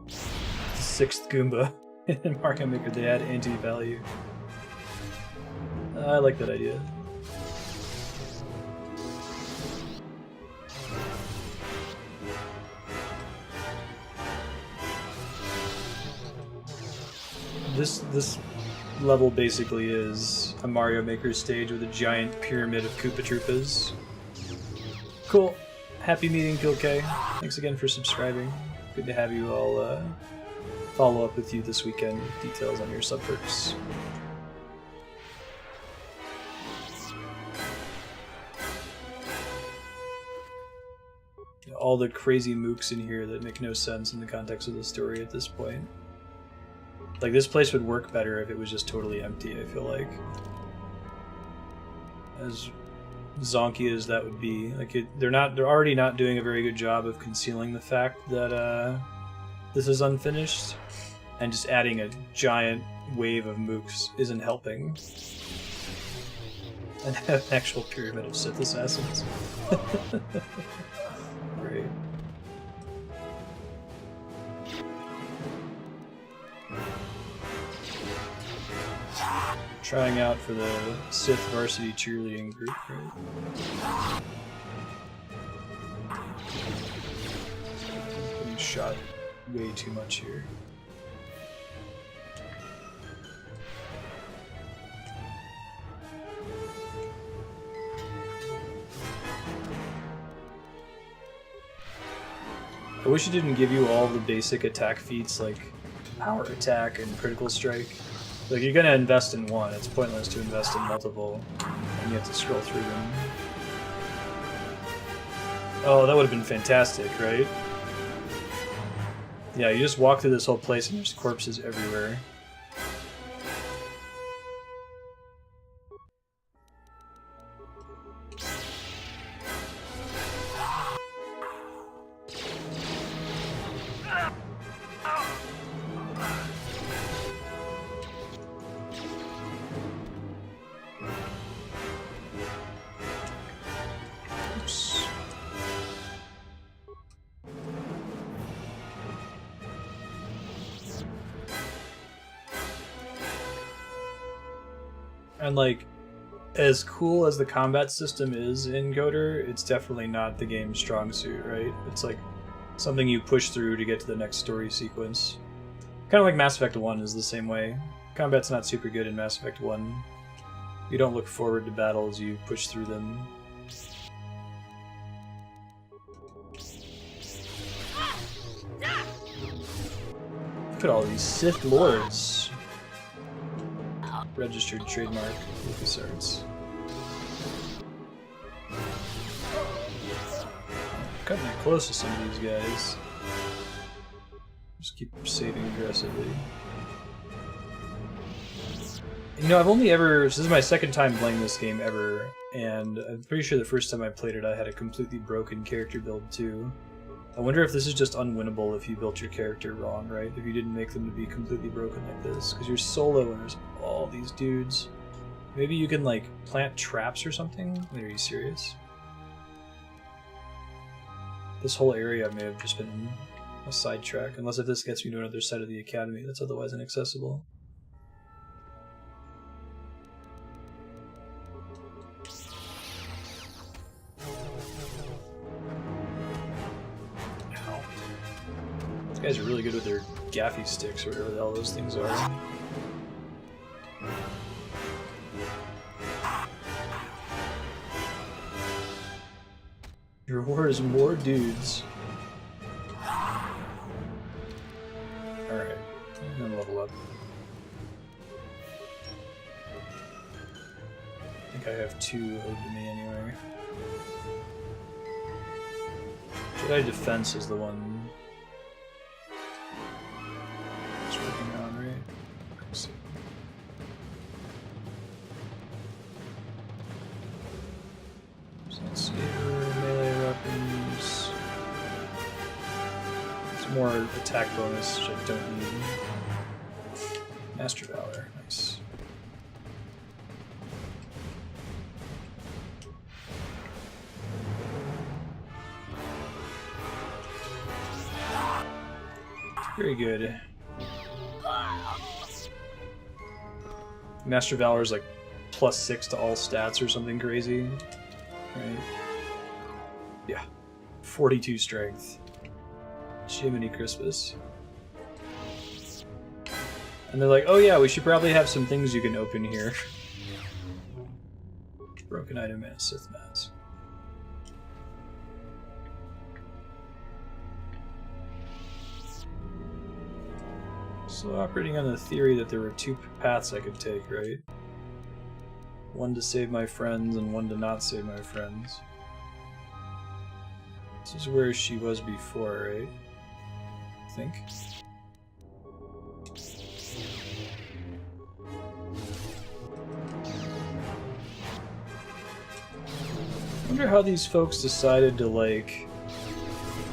The 6th Goomba in Mario Maker, they add anti-value. I like that idea. This level basically is a Mario Maker stage with a giant pyramid of Koopa Troopas. Cool. Happy meeting, Pilk. Thanks again for subscribing. Good to have you all follow up with you this weekend with details on your sub-perks. All the crazy mooks in here that make no sense in the context of the story at this point. Like, this place would work better if it was just totally empty, I feel like. As zonky as that would be, like, they're already not doing a very good job of concealing the fact that this is unfinished, and just adding a giant wave of mooks isn't helping. And have an actual pyramid of Sith assassins. Great. Trying out for the Sith varsity cheerleading group, right? Getting shot way too much here. I wish it didn't give you all the basic attack feats like power attack and critical strike. Like, you're gonna invest in one, it's pointless to invest in multiple, and you have to scroll through them. Oh, that would have been fantastic, right? Yeah, you just walk through this whole place and there's corpses everywhere. And like, as cool as the combat system is in Goater, it's definitely not the game's strong suit, right? It's like something you push through to get to the next story sequence. Kind of like Mass Effect 1 is the same way. Combat's not super good in Mass Effect 1. You don't look forward to battles, you push through them. Look at all these Sith Lords. Registered trademark, LucasArts. Cutting it close to some of these guys. Just keep saving aggressively. You know, I've only ever... This is my second time playing this game ever, and I'm pretty sure the first time I played it I had a completely broken character build too. I wonder if this is just unwinnable if you built your character wrong, right? If you didn't make them to be completely broken like this. Because you're solo and there's all these dudes. Maybe you can, like, plant traps or something? Are you serious? This whole area may have just been a sidetrack, unless if this gets me to another side of the academy that's otherwise inaccessible. These guys are really good with their gaffy sticks or whatever the hell those things are. Your reward is more dudes. Alright, I'm gonna level up. I think I have 2 owed to me anyway. Jedi Defense is the one it's working on, right? Let's see. Saber, melee weapons. It's more attack bonus, which I don't need. Master Valor, nice. Very good. Master Valor is like +6 to all stats or something crazy. Right? Yeah. 42 strength. Jiminy Crispus. And they're like, oh yeah, we should probably have some things you can open here. Broken item and a Sith mask. So operating on the theory that there were 2 paths I could take, right? One to save my friends and one to not save my friends. This is where she was before, right? I think. I wonder how these folks decided to, like,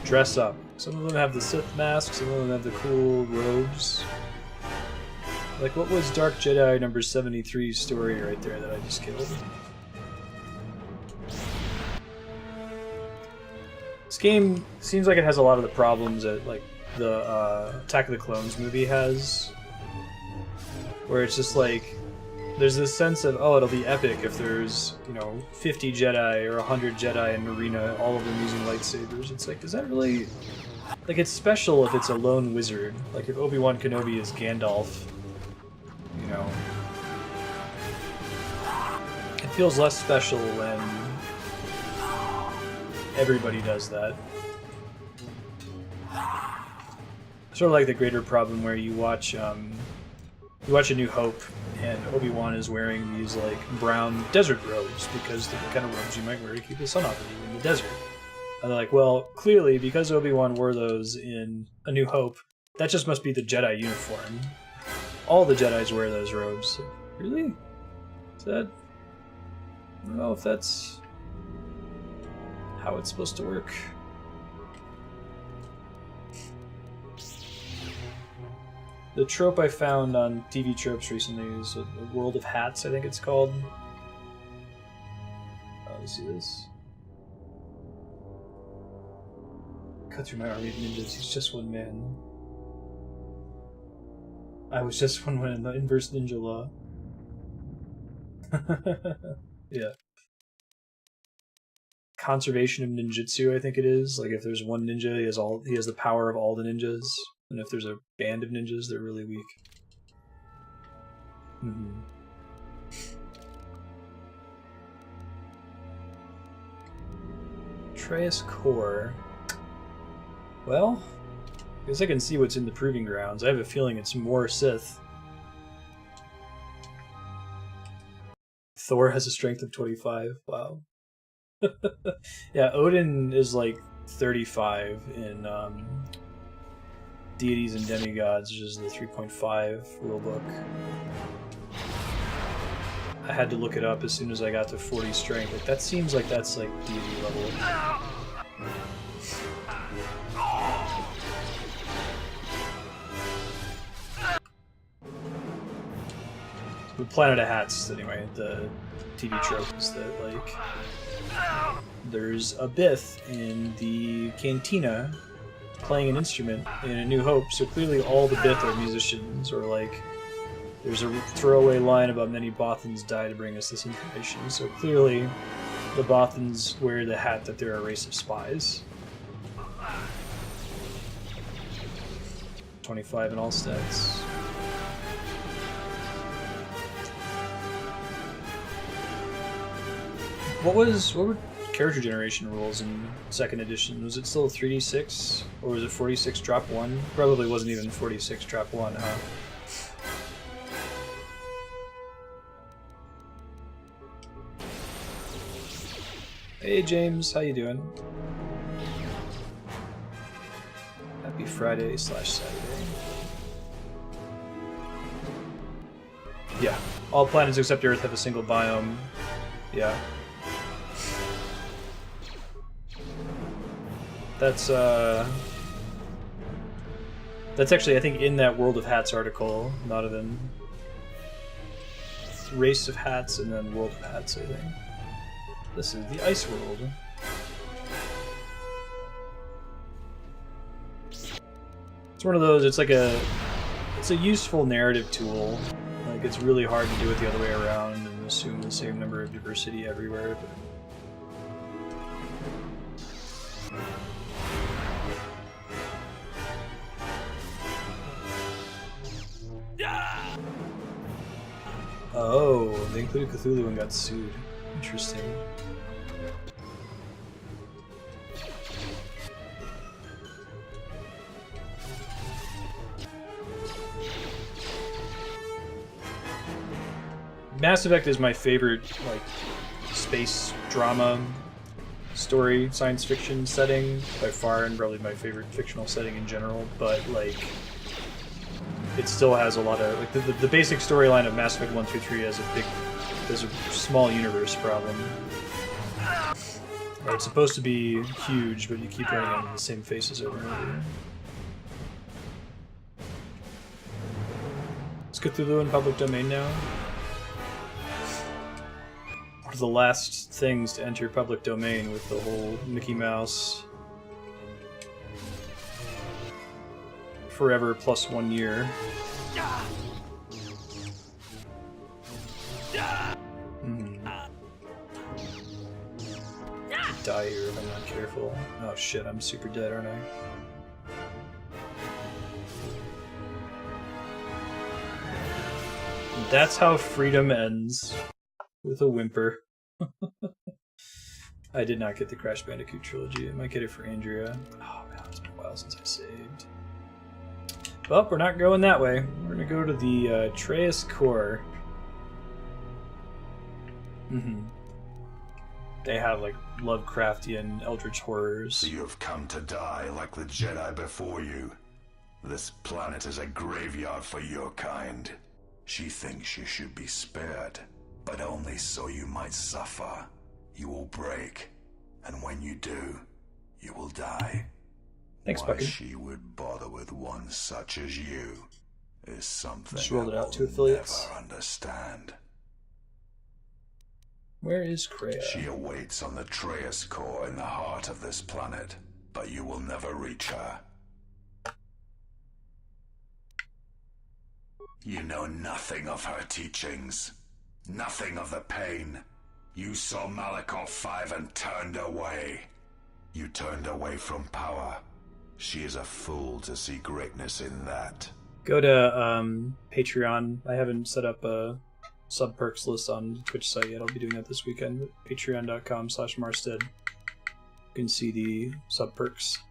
dress up. Some of them have the Sith masks, some of them have the cool robes. Like, what was Dark Jedi number 73's story right there that I just killed? This game seems like it has a lot of the problems that, like, the Attack of the Clones movie has. Where it's just like, there's this sense of, oh, it'll be epic if there's, you know, 50 Jedi or 100 Jedi in an arena, all of them using lightsabers. It's like, is that really... Like, it's special if it's a lone wizard. Like, if Obi-Wan Kenobi is Gandalf, you know. It feels less special when everybody does that. Sort of like the greater problem where you watch A New Hope, and Obi-Wan is wearing these like brown desert robes because they're the kind of robes you might wear to keep the sun off of you in the desert. And they're like, well, clearly because Obi-Wan wore those in A New Hope, that just must be the Jedi uniform. All the Jedis wear those robes. Really? Is that? I don't know if that's how it's supposed to work. The trope I found on TV Tropes recently is a World of Hats, I think it's called. Oh, let's see this. Cut through my army of ninjas, he's just one man. I was just one in the inverse ninja law. Yeah. Conservation of ninjutsu, I think it is. Like if there's one ninja, he has the power of all the ninjas. And if there's a band of ninjas, they're really weak. Mm-hmm. Atreus Core. Well, I guess I can see what's in the Proving Grounds. I have a feeling it's more Sith. Thor has a strength of 25. Wow. Yeah, Odin is like 35 in Deities and Demigods, which is the 3.5 rulebook. I had to look it up as soon as I got to 40 strength. Like, that seems like that's like deity level. The Planet of Hats, anyway, the TV trope is that, like, there's a Bith in the cantina playing an instrument in A New Hope, so clearly all the Bith are musicians, or, like, there's a throwaway line about many Bothans die to bring us this information, so clearly the Bothans wear the hat that they're a race of spies. 25 in all stats. What were character generation rules in 2nd edition? Was it still 3d6? Or was it 46 drop 1? Probably wasn't even 46 drop 1, huh? Hey James, how you doing? Happy Friday/Saturday. Yeah, all planets except Earth have a single biome. Yeah. That's actually, I think, in that World of Hats article, not even Race of Hats and then World of Hats, I think. This is the Ice World. It's one of those, it's a useful narrative tool. Like, it's really hard to do it the other way around and assume the same number of diversity everywhere, but... Oh, they included Cthulhu and got sued. Interesting. Mass Effect is my favorite, like, space drama story, science fiction setting by far, and probably my favorite fictional setting in general, but, like, it still has a lot of, like, the basic storyline of Mass Effect 1 through 3 has a small universe problem. Or it's supposed to be huge, but you keep running into the same faces over and over. Is Cthulhu in public domain now? One of the last things to enter public domain with the whole Mickey Mouse forever plus 1 year. Die here if I'm not careful. Oh shit, I'm super dead, aren't I? That's how freedom ends. With a whimper. I did not get the Crash Bandicoot trilogy. I might get it for Andrea. Oh man, it's been a while since I saved. Well, we're not going that way. We're gonna go to the Atreus core. They have like Lovecraftian eldritch horrors. So you have come to die like the Jedi before you. This planet is a graveyard for your kind. She thinks you should be spared, but only so you might suffer. You will break, and when you do, you will die. Thanks, Why Bucky. she would bother with one such as you is something Just rolled I it out will to affiliates. never understand. Where is Kreia? She awaits on the Atreus core in the heart of this planet, but you will never reach her. You know nothing of her teachings, nothing of the pain. You saw Malachor 5 and turned away. You turned away from power. She is a fool to see greatness in that. Go to Patreon. I haven't set up a sub perks list on Twitch site yet. I'll be doing that this weekend. Patreon.com/Marstead. You can see the sub perks.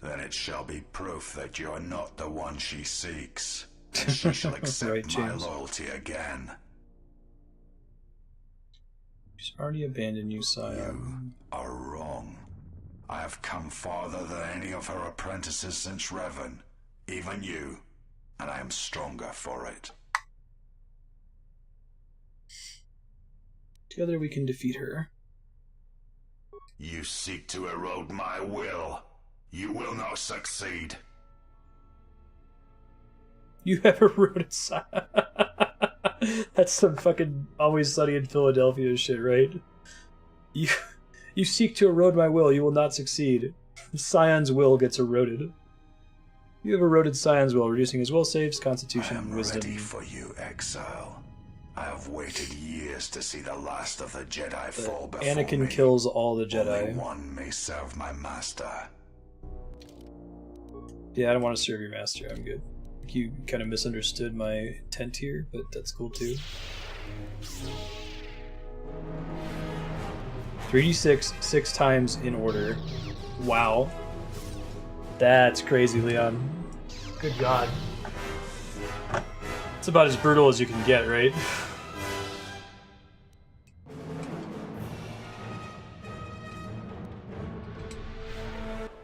Then it shall be proof that you are not the one she seeks, and she shall accept Right, my James. loyalty again. She's already abandoned you, Scion. You are wrong. I have come farther than any of her apprentices since Revan, even you, and I am stronger for it. Together we can defeat her. You seek to erode my will. You will not succeed. You have eroded Scion. That's some fucking Always Sunny in Philadelphia shit, right? You seek to erode my will, you will not succeed. Scion's will gets eroded. You have eroded Scion's will, reducing his will saves, constitution, I am and wisdom. ready for you, exile. I have waited years to see the last of the Jedi fall before Anakin me. kills all the Jedi. Only one may serve my master. Yeah, I don't want to serve your master, I'm good. You kind of misunderstood my intent here, but that's cool too. 3d6, 6 times in order. Wow. That's crazy, Leon. Good god. It's about as brutal as you can get, right?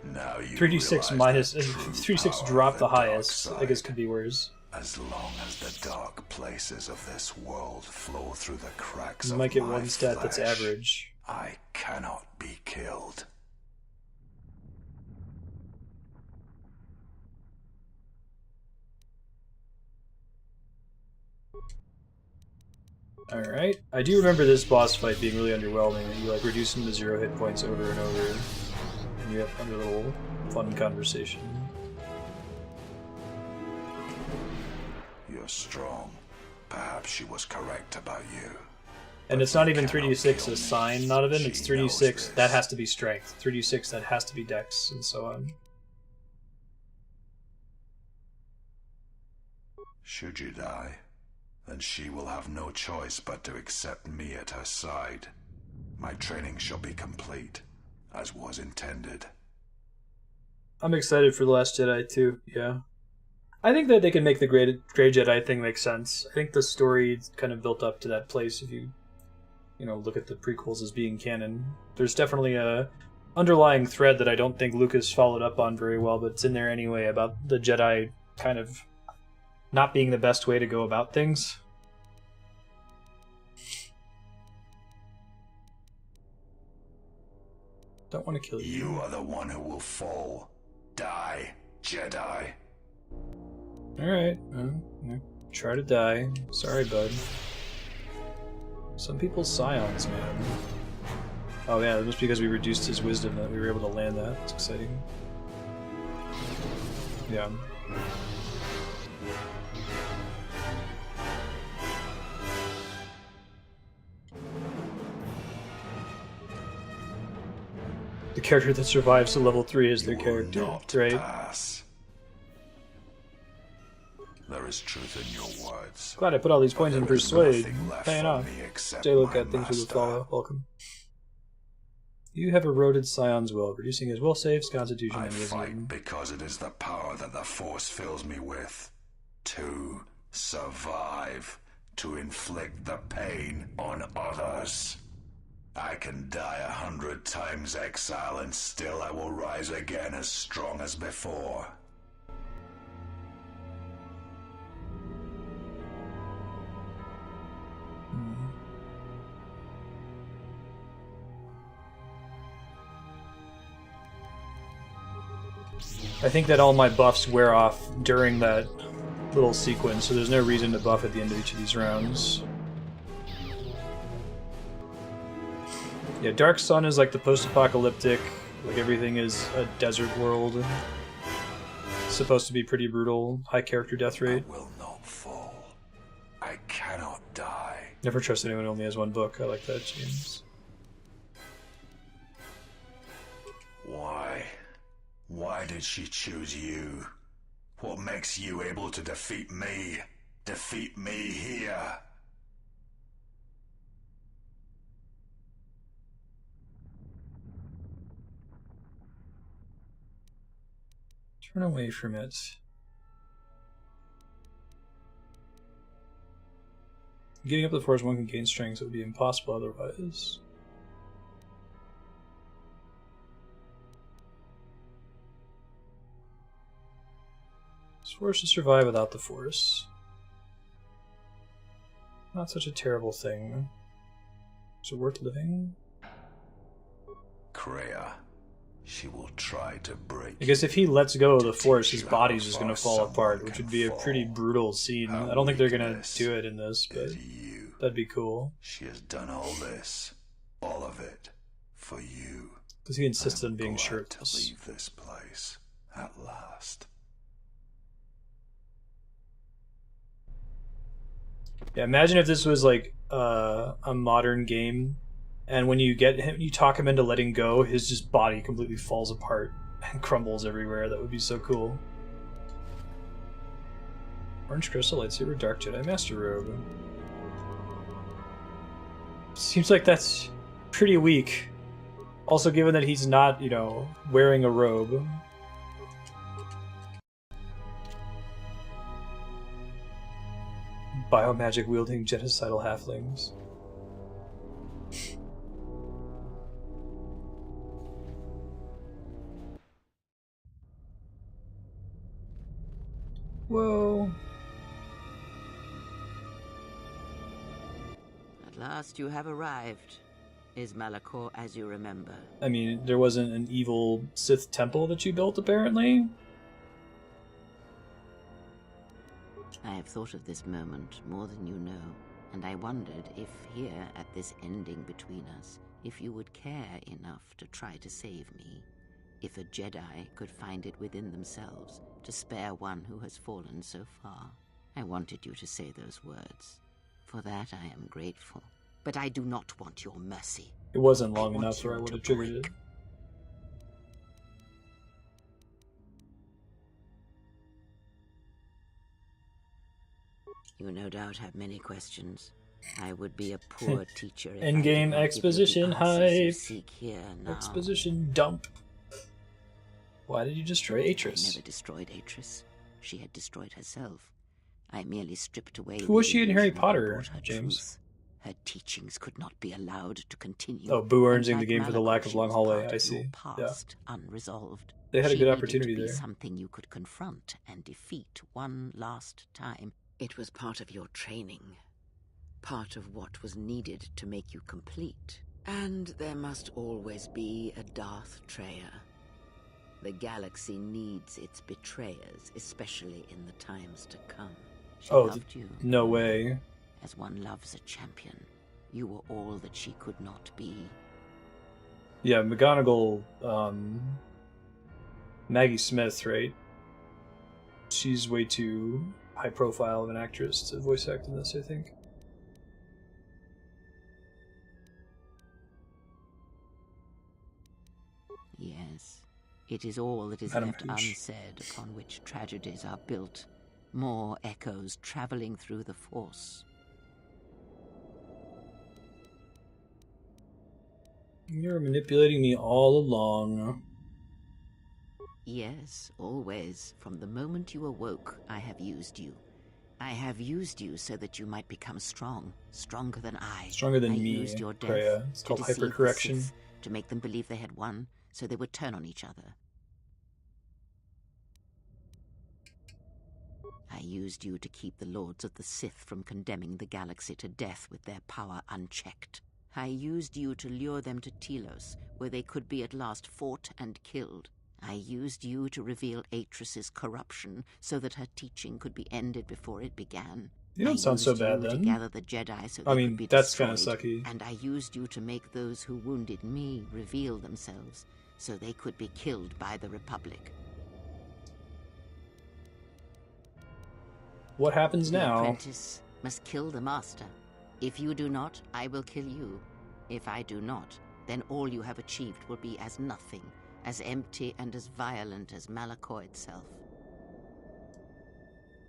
Now you 3d6 realize minus... the true 3d6 power drop of the dark highest. side. I guess could be worse. As long as the dark places of this world flow through the cracks You of might get my one stat that's flesh, average. I cannot be killed. Alright. I do remember this boss fight being really underwhelming. You like reduce him to 0 hit points over and over. And you have a little fun conversation. You're strong. Perhaps she was correct about you. And it's not even 3d6 a sign, not even. It's She knows 3d6 this. that has to be strength. 3d6 that has to be dex, and so on. Should you die, then she will have no choice but to accept me at her side. My training shall be complete, as was intended. I'm excited for The Last Jedi too, yeah. I think that they can make the Grey Jedi thing make sense. I think the story kind of built up to that place if you look at the prequels as being canon. There's definitely a underlying thread that I don't think Lucas followed up on very well, but it's in there anyway about the Jedi kind of not being the best way to go about things. Don't want to kill you. You are the one who will fall. Die, Jedi. Alright, try to die. Sorry, bud. Some people's scions, man. Oh yeah, it was because we reduced his wisdom that we were able to land that. It's exciting. Yeah. The character that survives to level 3 is their character, right? Pass. There is truth in your words. Glad I put all these points in There is Persuade. nothing left Paying for off. me except Stay look my at things with a master. follow. Welcome. You have eroded Scion's will, reducing his will saves, constitution, I and wisdom. fight because it is the power that the Force fills me with. To survive. To inflict the pain on others. I can die 100 times exile and still I will rise again as strong as before. I think that all my buffs wear off during that little sequence, so there's no reason to buff at the end of each of these rounds. Yeah, Dark Sun is like the post-apocalyptic, like everything is a desert world. It's supposed to be pretty brutal, high character death rate. I will not fall. I cannot die. Never trust anyone who only has one book. I like that, James. Why? Why did she choose you? What makes you able to defeat me? Defeat me here? Turn away from it. Getting up the Force 1 can gain strength, so it would be impossible otherwise. It's forced to survive without the Force. Not such a terrible thing. Is it worth living? Kreia. She will try to break. I guess if he lets go of the Force, his body's just going to fall apart, which would be a pretty brutal scene. I don't think they're going to do it in this, but that'd be cool. She has done all this, all of it, for you. Because he insisted on being shirtless. To leave this place at last. Yeah, imagine if this was like a modern game, and when you get him, you talk him into letting go, his just body completely falls apart and crumbles everywhere. That would be so cool. Orange Crystal Lightsaber, Dark Jedi Master Robe. Seems like that's pretty weak. Also, given that he's not, you know, wearing a robe. Biomagic wielding genocidal halflings. Whoa. At last you have arrived. Is Malachor as you remember? I mean, there wasn't an evil Sith temple that you built, apparently? I have thought of this moment more than you know, and I wondered if here, at this ending between us, if you would care enough to try to save me. If a Jedi could find it within themselves to spare one who has fallen so far. I wanted you to say those words. For that I am grateful. But I do not want your mercy. It wasn't long enough or I would have triggered it. You no doubt have many questions. I would be a poor teacher if Endgame exposition hype. Seek here now. Exposition dump. Why did you destroy Atris? I never destroyed Atris. She had destroyed herself. I merely stripped away. Who was she in Harry Potter, James? Truth. Her teachings could not be allowed to continue. Oh, Boo earns in the game for the lack of long hallway. I see. Past, unresolved. They had a She good needed opportunity to be there. Something you could confront and defeat one last time. It was part of your training. Part of what was needed to make you complete. And there must always be a Darth Treya. The galaxy needs its betrayers, especially in the times to come. She loved you. No way. As one loves a champion, you were all that she could not be. Yeah, McGonagall, Maggie Smith, right? She's way too high profile of an actress to voice act in this, I think. Yes, it is all that is left unsaid upon which tragedies are built. More echoes traveling through the Force. You're manipulating me all along. Yes, always. From the moment you awoke, I have used you. I have used you so that you might become strong, stronger than I. Stronger than I me, used your death Freya. It's to called deceive the hypercorrection. Sith, to make them believe they had won, so they would turn on each other. I used you to keep the Lords of the Sith from condemning the galaxy to death with their power unchecked. I used you to lure them to Telos, where they could be at last fought and killed. I used you to reveal Atris's corruption so that her teaching could be ended before it began. You don't sound so bad then. then. To gather the Jedi so they I mean, could be that's kind destroyed, of sucky. and I used you to make those who wounded me reveal themselves so they could be killed by the Republic. What happens The now? apprentice must kill the master. If you do not, I will kill you. If I do not, then all you have achieved will be as nothing, as empty and as violent as Malachor itself.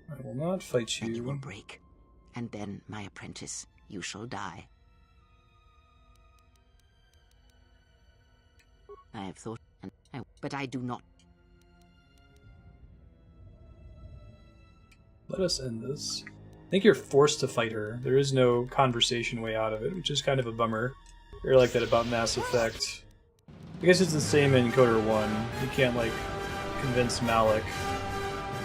I will not fight you. Then you will break, and then, my apprentice, you shall die. I have thought, but I do not. Let us end this. I think you're forced to fight her. There is no conversation way out of it, which is kind of a bummer. You're like that about Mass Effect. I guess it's the same in Coder 1. You can't, like, convince Malik.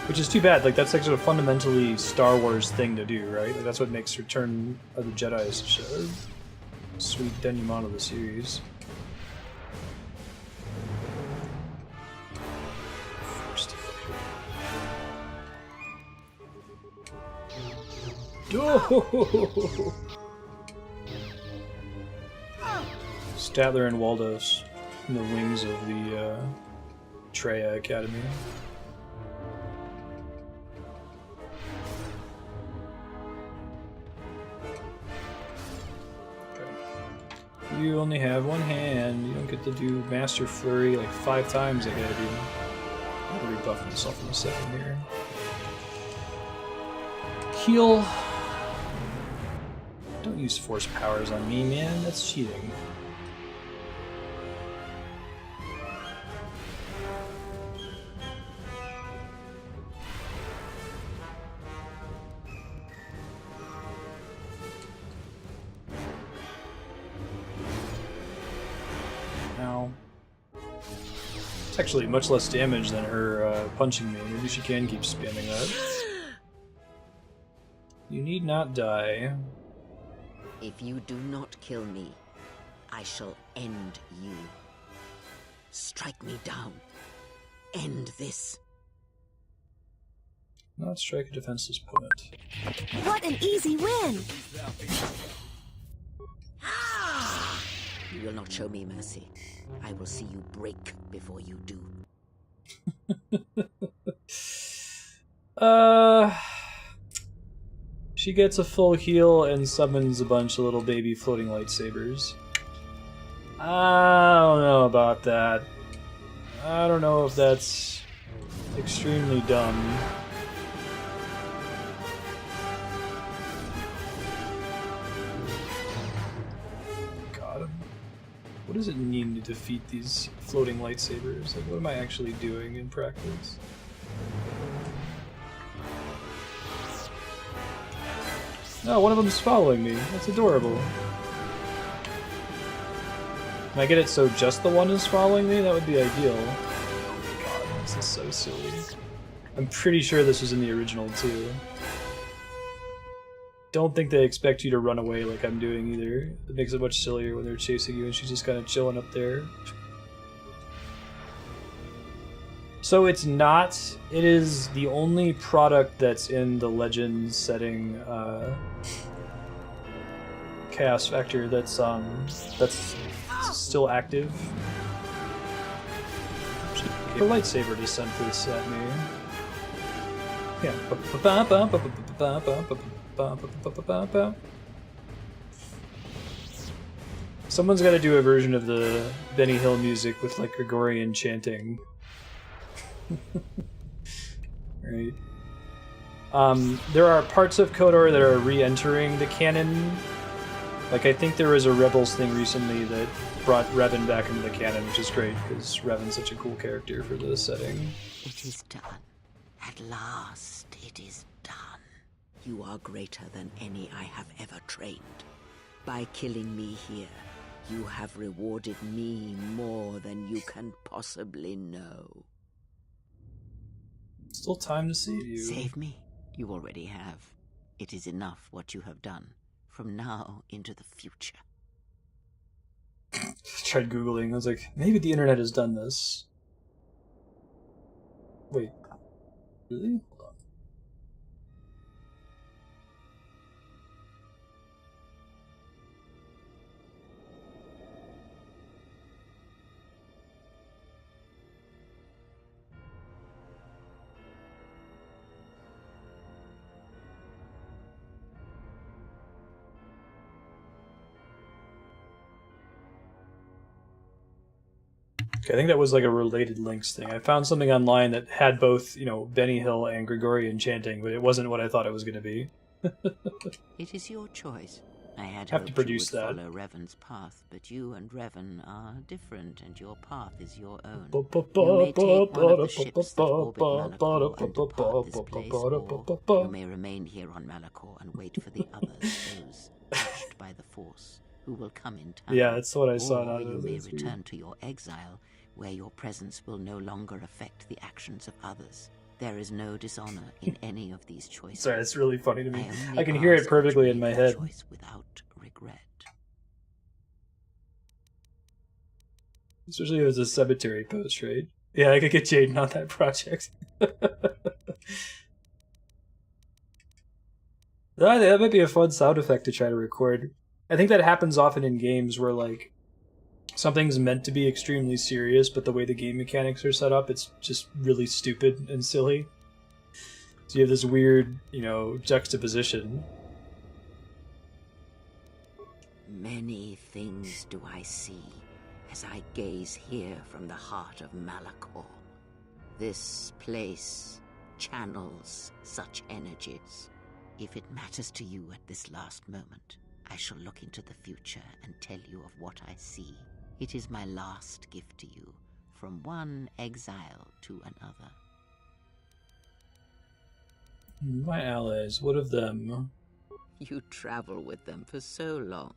Which is too bad. Like, that's like sort of fundamentally Star Wars thing to do, right? Like, that's what makes Return of the Jedi such a sweet denouement of the series. Forced to fight her. Oh! Statler and Waldos in the wings of the Treya Academy. Okay. You only have one hand. You don't get to do Master Flurry like 5 times. I gotta do. I'll rebuff myself in a second here. Heal. Don't use force powers on me, man. That's cheating. Ow. It's actually much less damage than her punching me. Maybe she can keep spamming that. You need not die. If you do not kill me, I shall end you. Strike me down. End this. Not strike a defenseless opponent. What an easy win! You will not show me mercy. I will see you break before you do. She gets a full heal and summons a bunch of little baby floating lightsabers. I don't know about that. I don't know if that's extremely dumb. God, what does it mean to defeat these floating lightsabers? Like, what am I actually doing in practice? No, one of them's following me. That's adorable. Can I get it so just the one is following me? That would be ideal. Oh my god, this is so silly. I'm pretty sure this was in the original too. Don't think they expect you to run away like I'm doing either. It makes it much sillier when they're chasing you and she's just kind of chilling up there. So it's not. It is the only product that's in the Legends setting, Chaos Factor that's still active. A lightsaber just sent this at me. Yeah. Someone's got to do a version of the Benny Hill music with like Gregorian chanting. Right. There are parts of KOTOR that are re-entering the canon Like, I think there was a Rebels thing recently that brought Revan back into the canon, which is great, because Revan's such a cool character for this setting. It is done. At last, it is done. You are greater than any I have ever trained. By killing me here, you have rewarded me more than you can possibly know. Still time to save you. Save me? You already have. It is enough what you have done. From now into the future. Tried Googling. I was like, maybe the internet has done this. Wait. Really? Hold on. Okay, I think that was like a related links thing. I found something online that had both, you know, Benny Hill and Gregorian chanting, but it wasn't what I thought it was going to be. It is your choice. I had have to hoped produce you would that. follow Revan's path, but you and Revan are different, and your path is your own. You You may take one of the ships that orbit Malachor and depart this place, or you may remain here on Malachor and wait for the others, those touched by the Force, who will come in time. Yeah, that's what I saw. Or you may return to your exile, where your presence will no longer affect the actions of others. There is no dishonor in any of these choices. Sorry, it's really funny to me. I can hear it perfectly in my head. Choice without regret. Especially if it's a cemetery post, right? Yeah, I could get Jaden on that project. That might be a fun sound effect to try to record. I think that happens often in games where, like, something's meant to be extremely serious, but the way the game mechanics are set up, it's just really stupid and silly. So you have this weird, you know, juxtaposition. Many things do I see as I gaze here from the heart of Malachor. This place channels such energies. If it matters to you at this last moment, I shall look into the future and tell you of what I see. It is my last gift to you, from one exile to another. My allies, what of them? You travel with them for so long,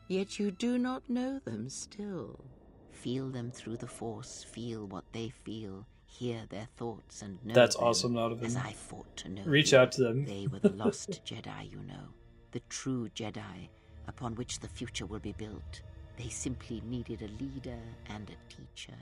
yet you do not know them still. Feel them through the Force, feel what they feel, hear their thoughts, and know That's them awesome out of him. as I fought to know Reach you. out to them. They were the lost Jedi, you know, the true Jedi upon which the future will be built. They simply needed a leader and a teacher.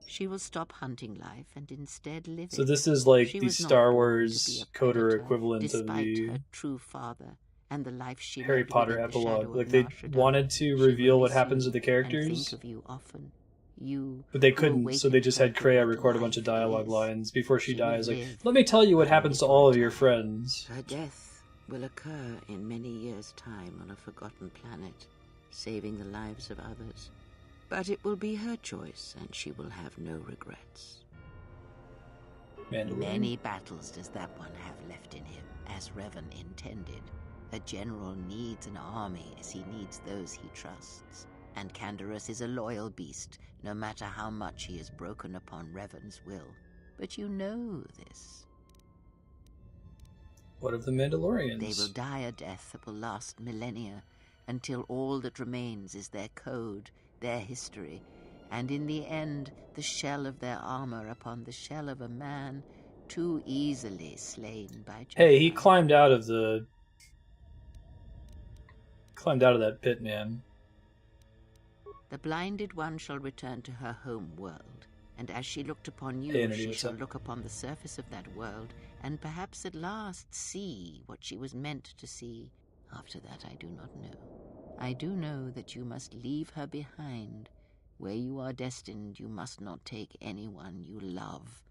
She will stop hunting life and instead live it. So this is like She the was not Star born Wars to be a coder predator, equivalent of despite the her true father and the life she Harry led Potter within the shadow epilogue. of Like, they Nar Shaddaa. wanted to She reveal will what miss happens you to the and characters, think of you often. You but they who couldn't, so they just had awakened her Kreia to record a life bunch of that dialogue is. lines before she She will dies. Like, live, let me tell you what but happens to only for all a of your time. friends. Her death will occur in many years' time on a forgotten planet, saving the lives of others. But it will be her choice, and she will have no regrets. Many battles does that one have left in him, as Revan intended. A general needs an army as he needs those he trusts. And Canderous is a loyal beast, no matter how much he has broken upon Revan's will. But you know this. What of the Mandalorians? They will die a death that will last millennia, until all that remains is their code, their history, and in the end, the shell of their armor upon the shell of a man too easily slain by Jedi. Hey, he climbed out of that pit, man. The blinded one shall return to her home world, and as she looked upon you, Hey, she what's shall up? look upon the surface of that world, and perhaps at last see what she was meant to see. After that, I do not know. I do know that you must leave her behind. Where you are destined, you must not take anyone you love.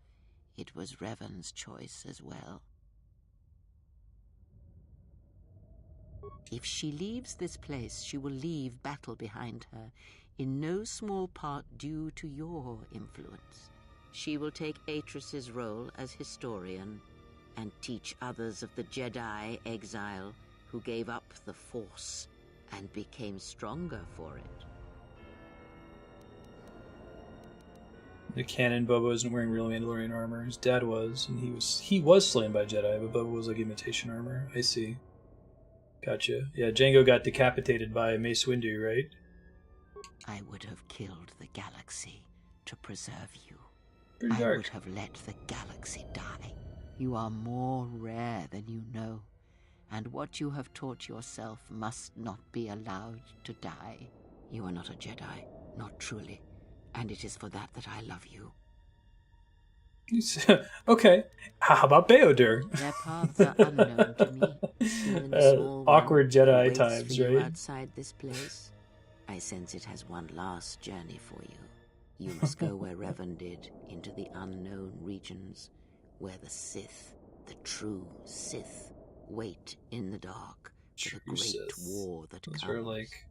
It was Revan's choice as well. If she leaves this place, she will leave battle behind her, in no small part due to your influence. She will take Atris's role as historian, and teach others of the Jedi exile who gave up the Force and became stronger for it. The canon, Boba isn't wearing real Mandalorian armor. His dad was, and he was slain by Jedi, but Boba was like imitation armor. I see. Gotcha. Yeah, Jango got decapitated by Mace Windu, right? I would have killed the galaxy to preserve you. Pretty I dark. would have let the galaxy die. You are more rare than you know, and what you have taught yourself must not be allowed to die. You are not a Jedi, not truly, and it is for that I love you. Okay, how about Beodur? Their paths are unknown to me. Even the small awkward one Jedi waits times, for you right? outside this place. I sense it has one last journey for you. You must go where Revan did, into the unknown regions, where the Sith, the true Sith, wait in the dark for the great Sith. war that Those comes. are like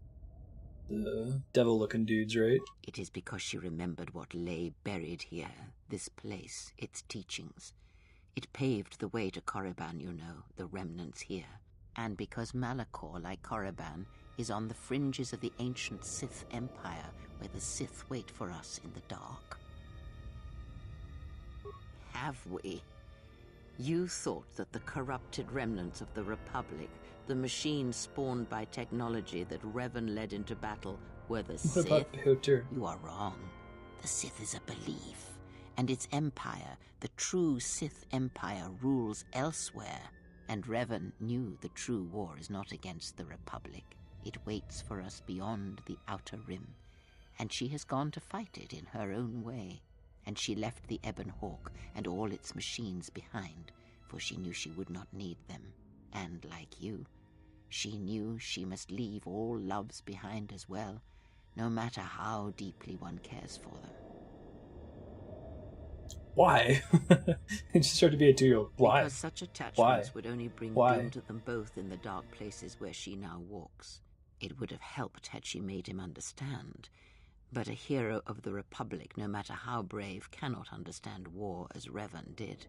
the devil-looking dudes, right? It is because she remembered what lay buried here, this place, its teachings. It paved the way to Korriban, you know, the remnants here. And because Malachor, like Korriban, is on the fringes of the ancient Sith Empire, where the Sith wait for us in the dark. Have we? You thought that the corrupted remnants of the Republic, the machines spawned by technology that Revan led into battle, were the Sith? What about Beodur? You are wrong. The Sith is a belief, and its empire, the true Sith Empire, rules elsewhere. And Revan knew the true war is not against the Republic. It waits for us beyond the Outer Rim, and she has gone to fight it in her own way. And she left the Ebon Hawk and all its machines behind, for she knew she would not need them. And like you, she knew she must leave all loves behind as well, no matter how deeply one cares for them. Why? It just started to be a 2-year-old. Why? Because such attachments Why? would only bring Why? doom to them both in the dark places where she now walks. It would have helped had she made him understand. But a hero of the Republic, no matter how brave, cannot understand war as Revan did.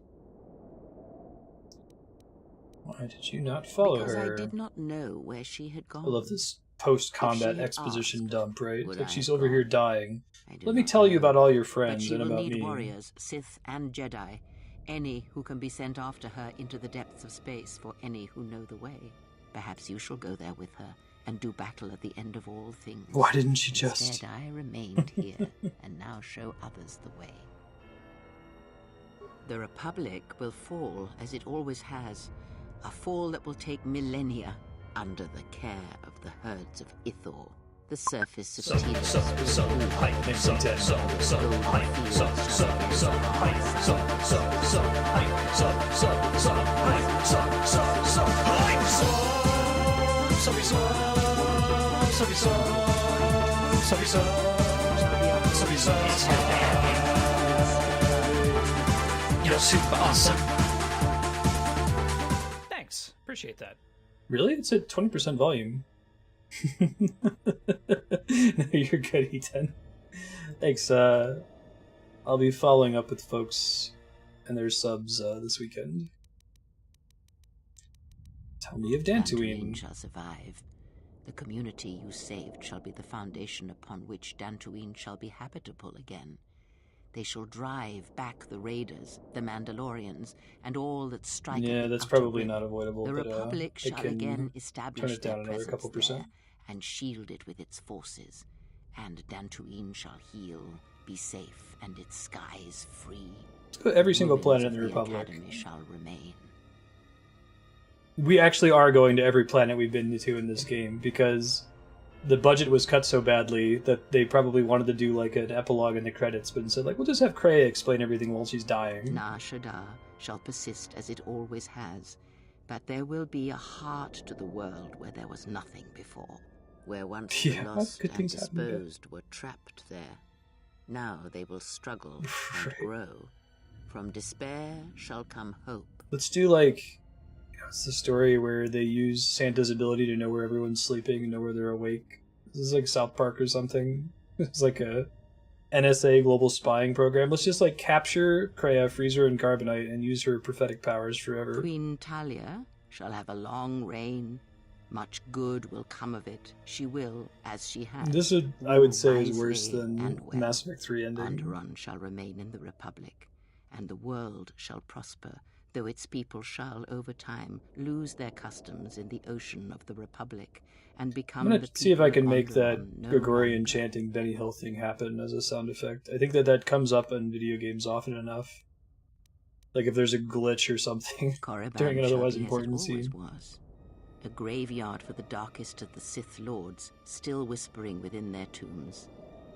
Why did you not follow Because her? I did not know where she had gone. I love this post-combat If she had exposition asked, dump, right? would Like I she's have over here gone? dying. I do Let me not tell you know. about all your But friends she and will about need me. warriors, Sith and Jedi, any who can be sent after her into the depths of space for any who know the way. Perhaps you shall go there with her and do battle at the end of all things. Why didn't she just? Instead, I remained here and now show others the way. The Republic will fall as it always has, a fall that will take millennia under the care of the herds of Ithor. The surface of Telos will move hype, like makes me the dead. golden hype, fields hype, shall be You're super awesome. Thanks. Appreciate that. Really? It's at 20% volume. No, you're good, E10. Thanks. I'll be following up with folks and their subs this weekend. Tell me of Dantooine Dantooine. shall survive. The community you saved shall be the foundation upon which Dantooine shall be habitable again. They shall drive back the Raiders, the Mandalorians, and all that strike at Yeah, the that's Outer probably Rim. not avoidable, The but Republic I shall can again turn establish it down their another couple presence percent. there and shield it with its forces. And Dantooine shall heal, be safe, and its skies free. Let's go to every single Ruins planet of in the Republic. Academy shall remain. We actually are going to every planet we've been to in this game because the budget was cut so badly that they probably wanted to do like an epilogue in the credits, but instead, like, we'll just have Kreia explain everything while she's dying. Nar Shaddaa shall persist as it always has, but there will be a heart to the world where there was nothing before, where once the Yeah, lost good and things happen, yeah. disposed were trapped there. Now they will struggle and Right. grow. From despair shall come hope. Let's do like, it's the story where they use Santa's ability to know where everyone's sleeping and know where they're awake. This is like South Park or something. It's like a NSA global spying program. Let's just like capture Kreia, freeze her in carbonite, and use her prophetic powers forever. Queen Talia shall have a long reign. Much good will come of it. She will, as she has. This would, I would say, is wisely worse than and well. Mass Effect 3 ending. Onderon shall remain in the Republic, and the world shall prosper, though its people shall, over time, lose their customs in the ocean of the Republic, and become I'm gonna the see if I can people make that Onderon no Gregorian longer. chanting Benny Hill thing happen as a sound effect. I think that that comes up in video games often enough. Like if there's a glitch or something Korriban during an shall otherwise be as it important always scene. was. A graveyard for the darkest of the Sith Lords, still whispering within their tombs.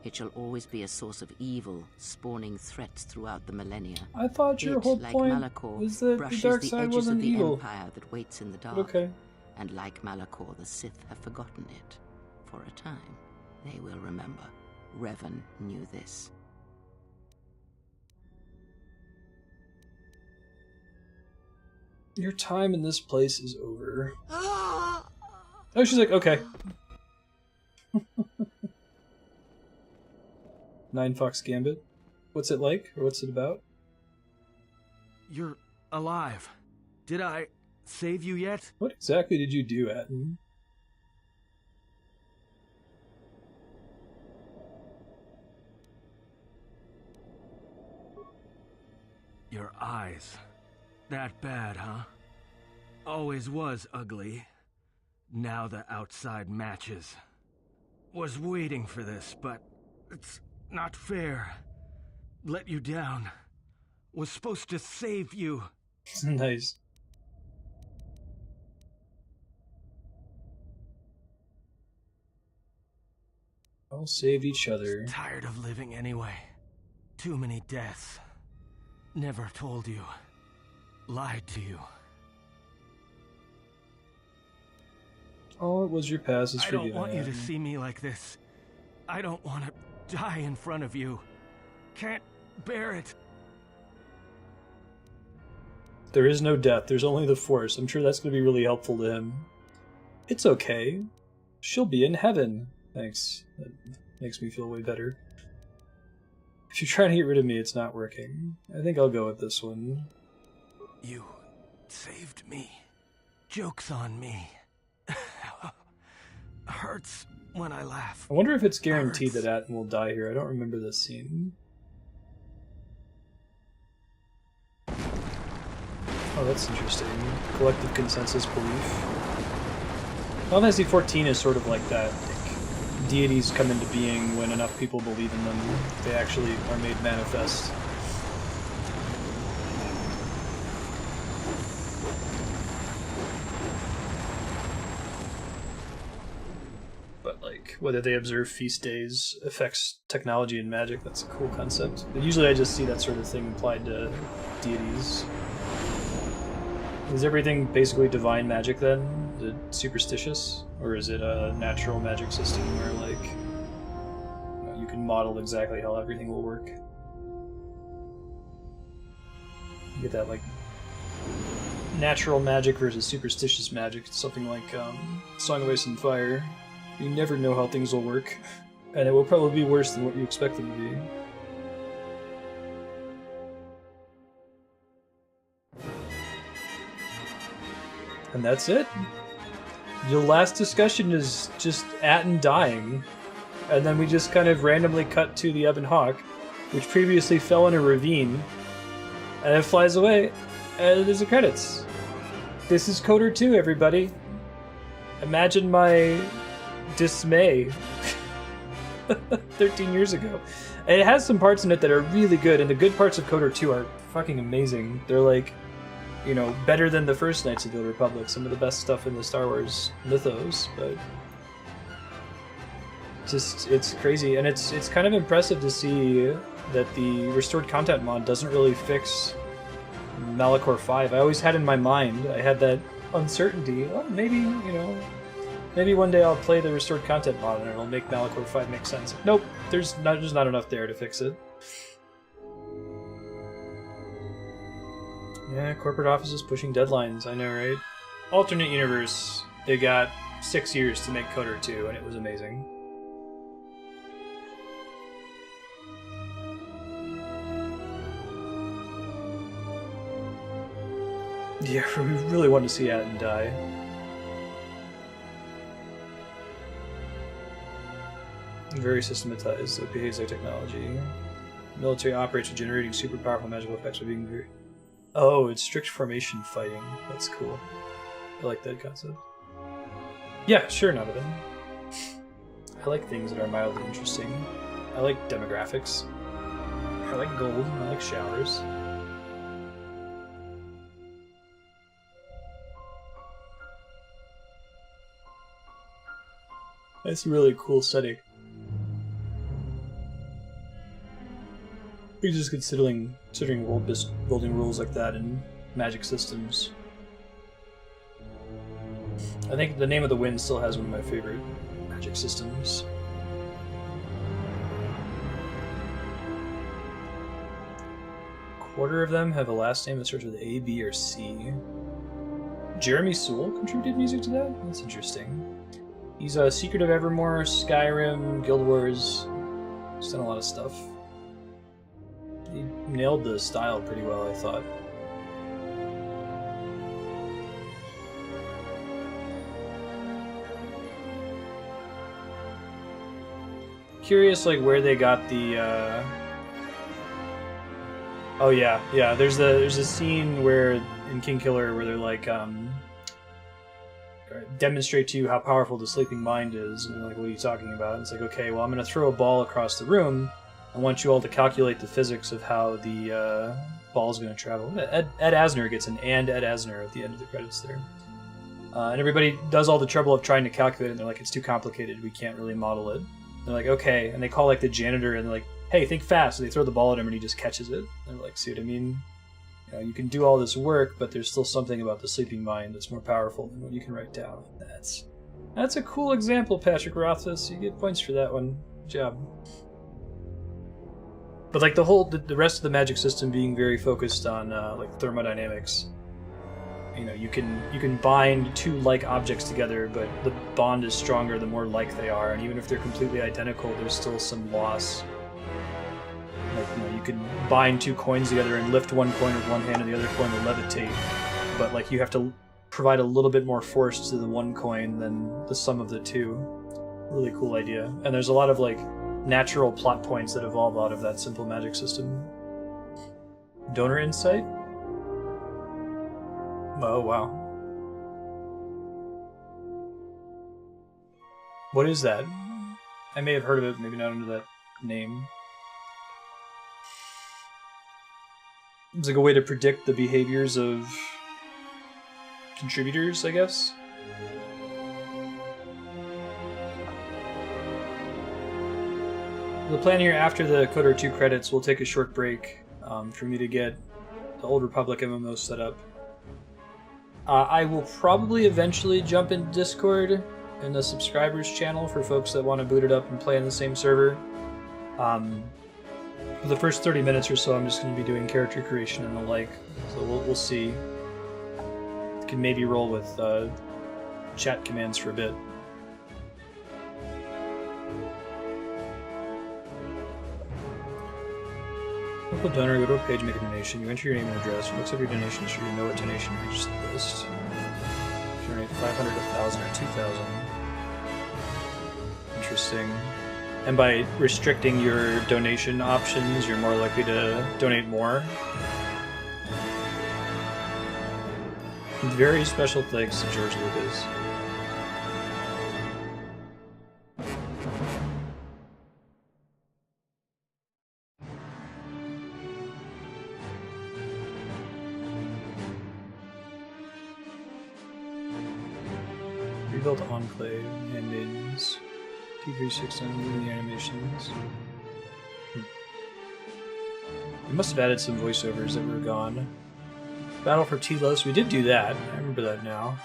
It shall always be a source of evil, spawning threats throughout the millennia. I thought your It, whole like point Malachor, was that the brushes dark the side edges wasn't of the evil. empire that waits in the dark. Okay. And like Malachor, the Sith have forgotten it. For a time, they will remember. Revan knew this. Your time in this place is over. Oh, she's like, okay. Nine Fox Gambit. What's it like, or what's it about? You're alive. Did I save you yet? What exactly did you do, Atten? Your eyes. That bad, huh? Always was ugly. Now the outside matches. Was waiting for this, but it's not fair. Let you down. Was supposed to save you. Nice. All saved each other. Tired of living anyway. Too many deaths. Never told you. Lied to you. All it was your past is I forgiven. don't want you to Atten. see me like this. I don't want to die in front of you. Can't bear it. There is no death, there's only the Force. I'm sure that's going to be really helpful to him. It's okay. She'll be in heaven. Thanks. That makes me feel way better. If you're trying to get rid of me, it's not working. I think I'll go with this one. You saved me. Joke's on me. Hurts when I laugh. I wonder if it's guaranteed that Atten will die here. I don't remember this scene. Oh, that's interesting. Collective consensus belief. Final Fantasy XIV is sort of like that. Like, deities come into being when enough people believe in them. They actually are made manifest. But like, whether they observe feast days affects technology and magic, that's a cool concept. But usually I just see that sort of thing applied to deities. Is everything basically divine magic then? Is it superstitious? Or is it a natural magic system where, like, you can model exactly how everything will work? You get that, like, natural magic versus superstitious magic. It's something like Song of Ice and Fire. You never know how things will work, and it will probably be worse than what you expect them to be. And that's it. The last discussion is just Atten dying, and then we just kind of randomly cut to the Ebon Hawk, which previously fell in a ravine, and it flies away, and there's the credits. This is Coder 2, everybody. Imagine my dismay 13 years ago. And it has some parts in it that are really good, and the good parts of Coder 2 are fucking amazing. They're like, you know, better than the first Knights of the Old Republic, some of the best stuff in the Star Wars mythos, but just, it's crazy. And it's kind of impressive to see that the restored content mod doesn't really fix Malachor 5. I always had in my mind, I had that uncertainty, oh, maybe, you know, maybe one day I'll play the restored content mod and it'll make Malachor 5 make sense. Nope, there's not enough there to fix it. Yeah, corporate offices pushing deadlines, I know, right? Alternate universe, they got 6 years to make Coder 2, and it was amazing. Yeah, we really want to see Atten die. Very systematized, so it behaves like technology. Military operates with generating super powerful magical effects by being very... Oh, it's strict formation fighting. That's cool. I like that concept. Yeah, sure, Nonovan. I like things that are mildly interesting. I like demographics. I like gold. I like showers. That's a really cool setting. We're just considering world building rules like that in Magic systems. I think the Name of the Wind still has one of my favorite Magic systems. Quarter of them have a last name that starts with A, B, or C. Jeremy Sewell contributed music to that? That's interesting. He's a Secret of Evermore, Skyrim, Guild Wars. He's done a lot of stuff. He nailed the style pretty well, I thought. Curious, like, where they got the, Oh yeah, yeah. There's a scene where in King Killer where they're like, demonstrate to you how powerful the sleeping mind is, and they're like, what are you talking about? And it's like, okay, well, I'm gonna throw a ball across the room. I want you all to calculate the physics of how the ball's gonna travel. Ed Asner gets an Ed Asner at the end of the credits there. And everybody does all the trouble of trying to calculate it, and they're like, it's too complicated, we can't really model it. They're like, okay, and they call like the janitor, and they're like, hey, think fast. So they throw the ball at him, and he just catches it. And they're like, see what I mean? You know, you can do all this work, but there's still something about the sleeping mind that's more powerful than what you can write down. That's a cool example, Patrick Rothfuss. You get points for that one. Good job. But like the rest of the Magic system being very focused on like thermodynamics. You know, you can bind two like objects together, but the bond is stronger the more like they are, and even if they're completely identical, there's still some loss. Like, you know, you can bind two coins together and lift one coin with one hand and the other coin will levitate, but like you have to provide a little bit more force to the one coin than the sum of the two. Really cool idea. And there's a lot of like natural plot points that evolve out of that simple Magic system. Donor insight? Oh, wow. What is that? I may have heard of it, maybe not under that name. It's like a way to predict the behaviors of contributors, I guess. The plan here after the Coder 2 credits, we'll take a short break for me to get the Old Republic MMO set up. I will probably eventually jump into Discord in the subscribers channel for folks that want to boot it up and play in the same server. For the first 30 minutes or so, I'm just going to be doing character creation and the like, so we'll see. Can maybe roll with chat commands for a bit. Local donor, go to a page, make a donation. You enter your name and address. It looks up your donation history. You know what donation reaches the list. If you donate 500, 1,000, or 2,000. Interesting. And by restricting your donation options, you're more likely to donate more. Very special thanks to George Lucas. Rebuilt Enclave, Handmaidens. T369 moving the animations. We must have added some voiceovers that were gone. Battle for Telos, we did do that. I remember that now.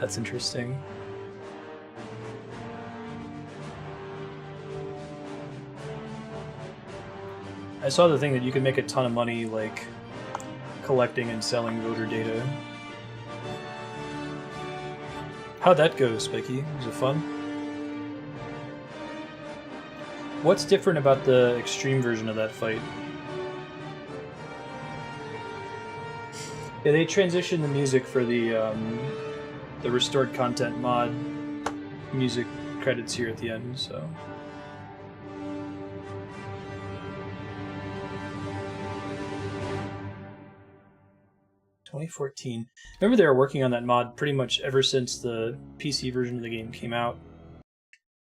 That's interesting. I saw the thing that you can make a ton of money, like, collecting and selling voter data. How'd that go, Spiky? Was it fun? What's different about the extreme version of that fight? Yeah, they transitioned the music for the restored content mod music credits here at the end, so. $2014. Remember they were working on that mod pretty much ever since the PC version of the game came out.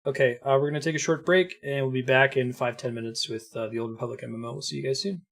Okay, we're going to take a short break, and we'll be back in 5-10 minutes with the Old Republic MMO. We'll see you guys soon.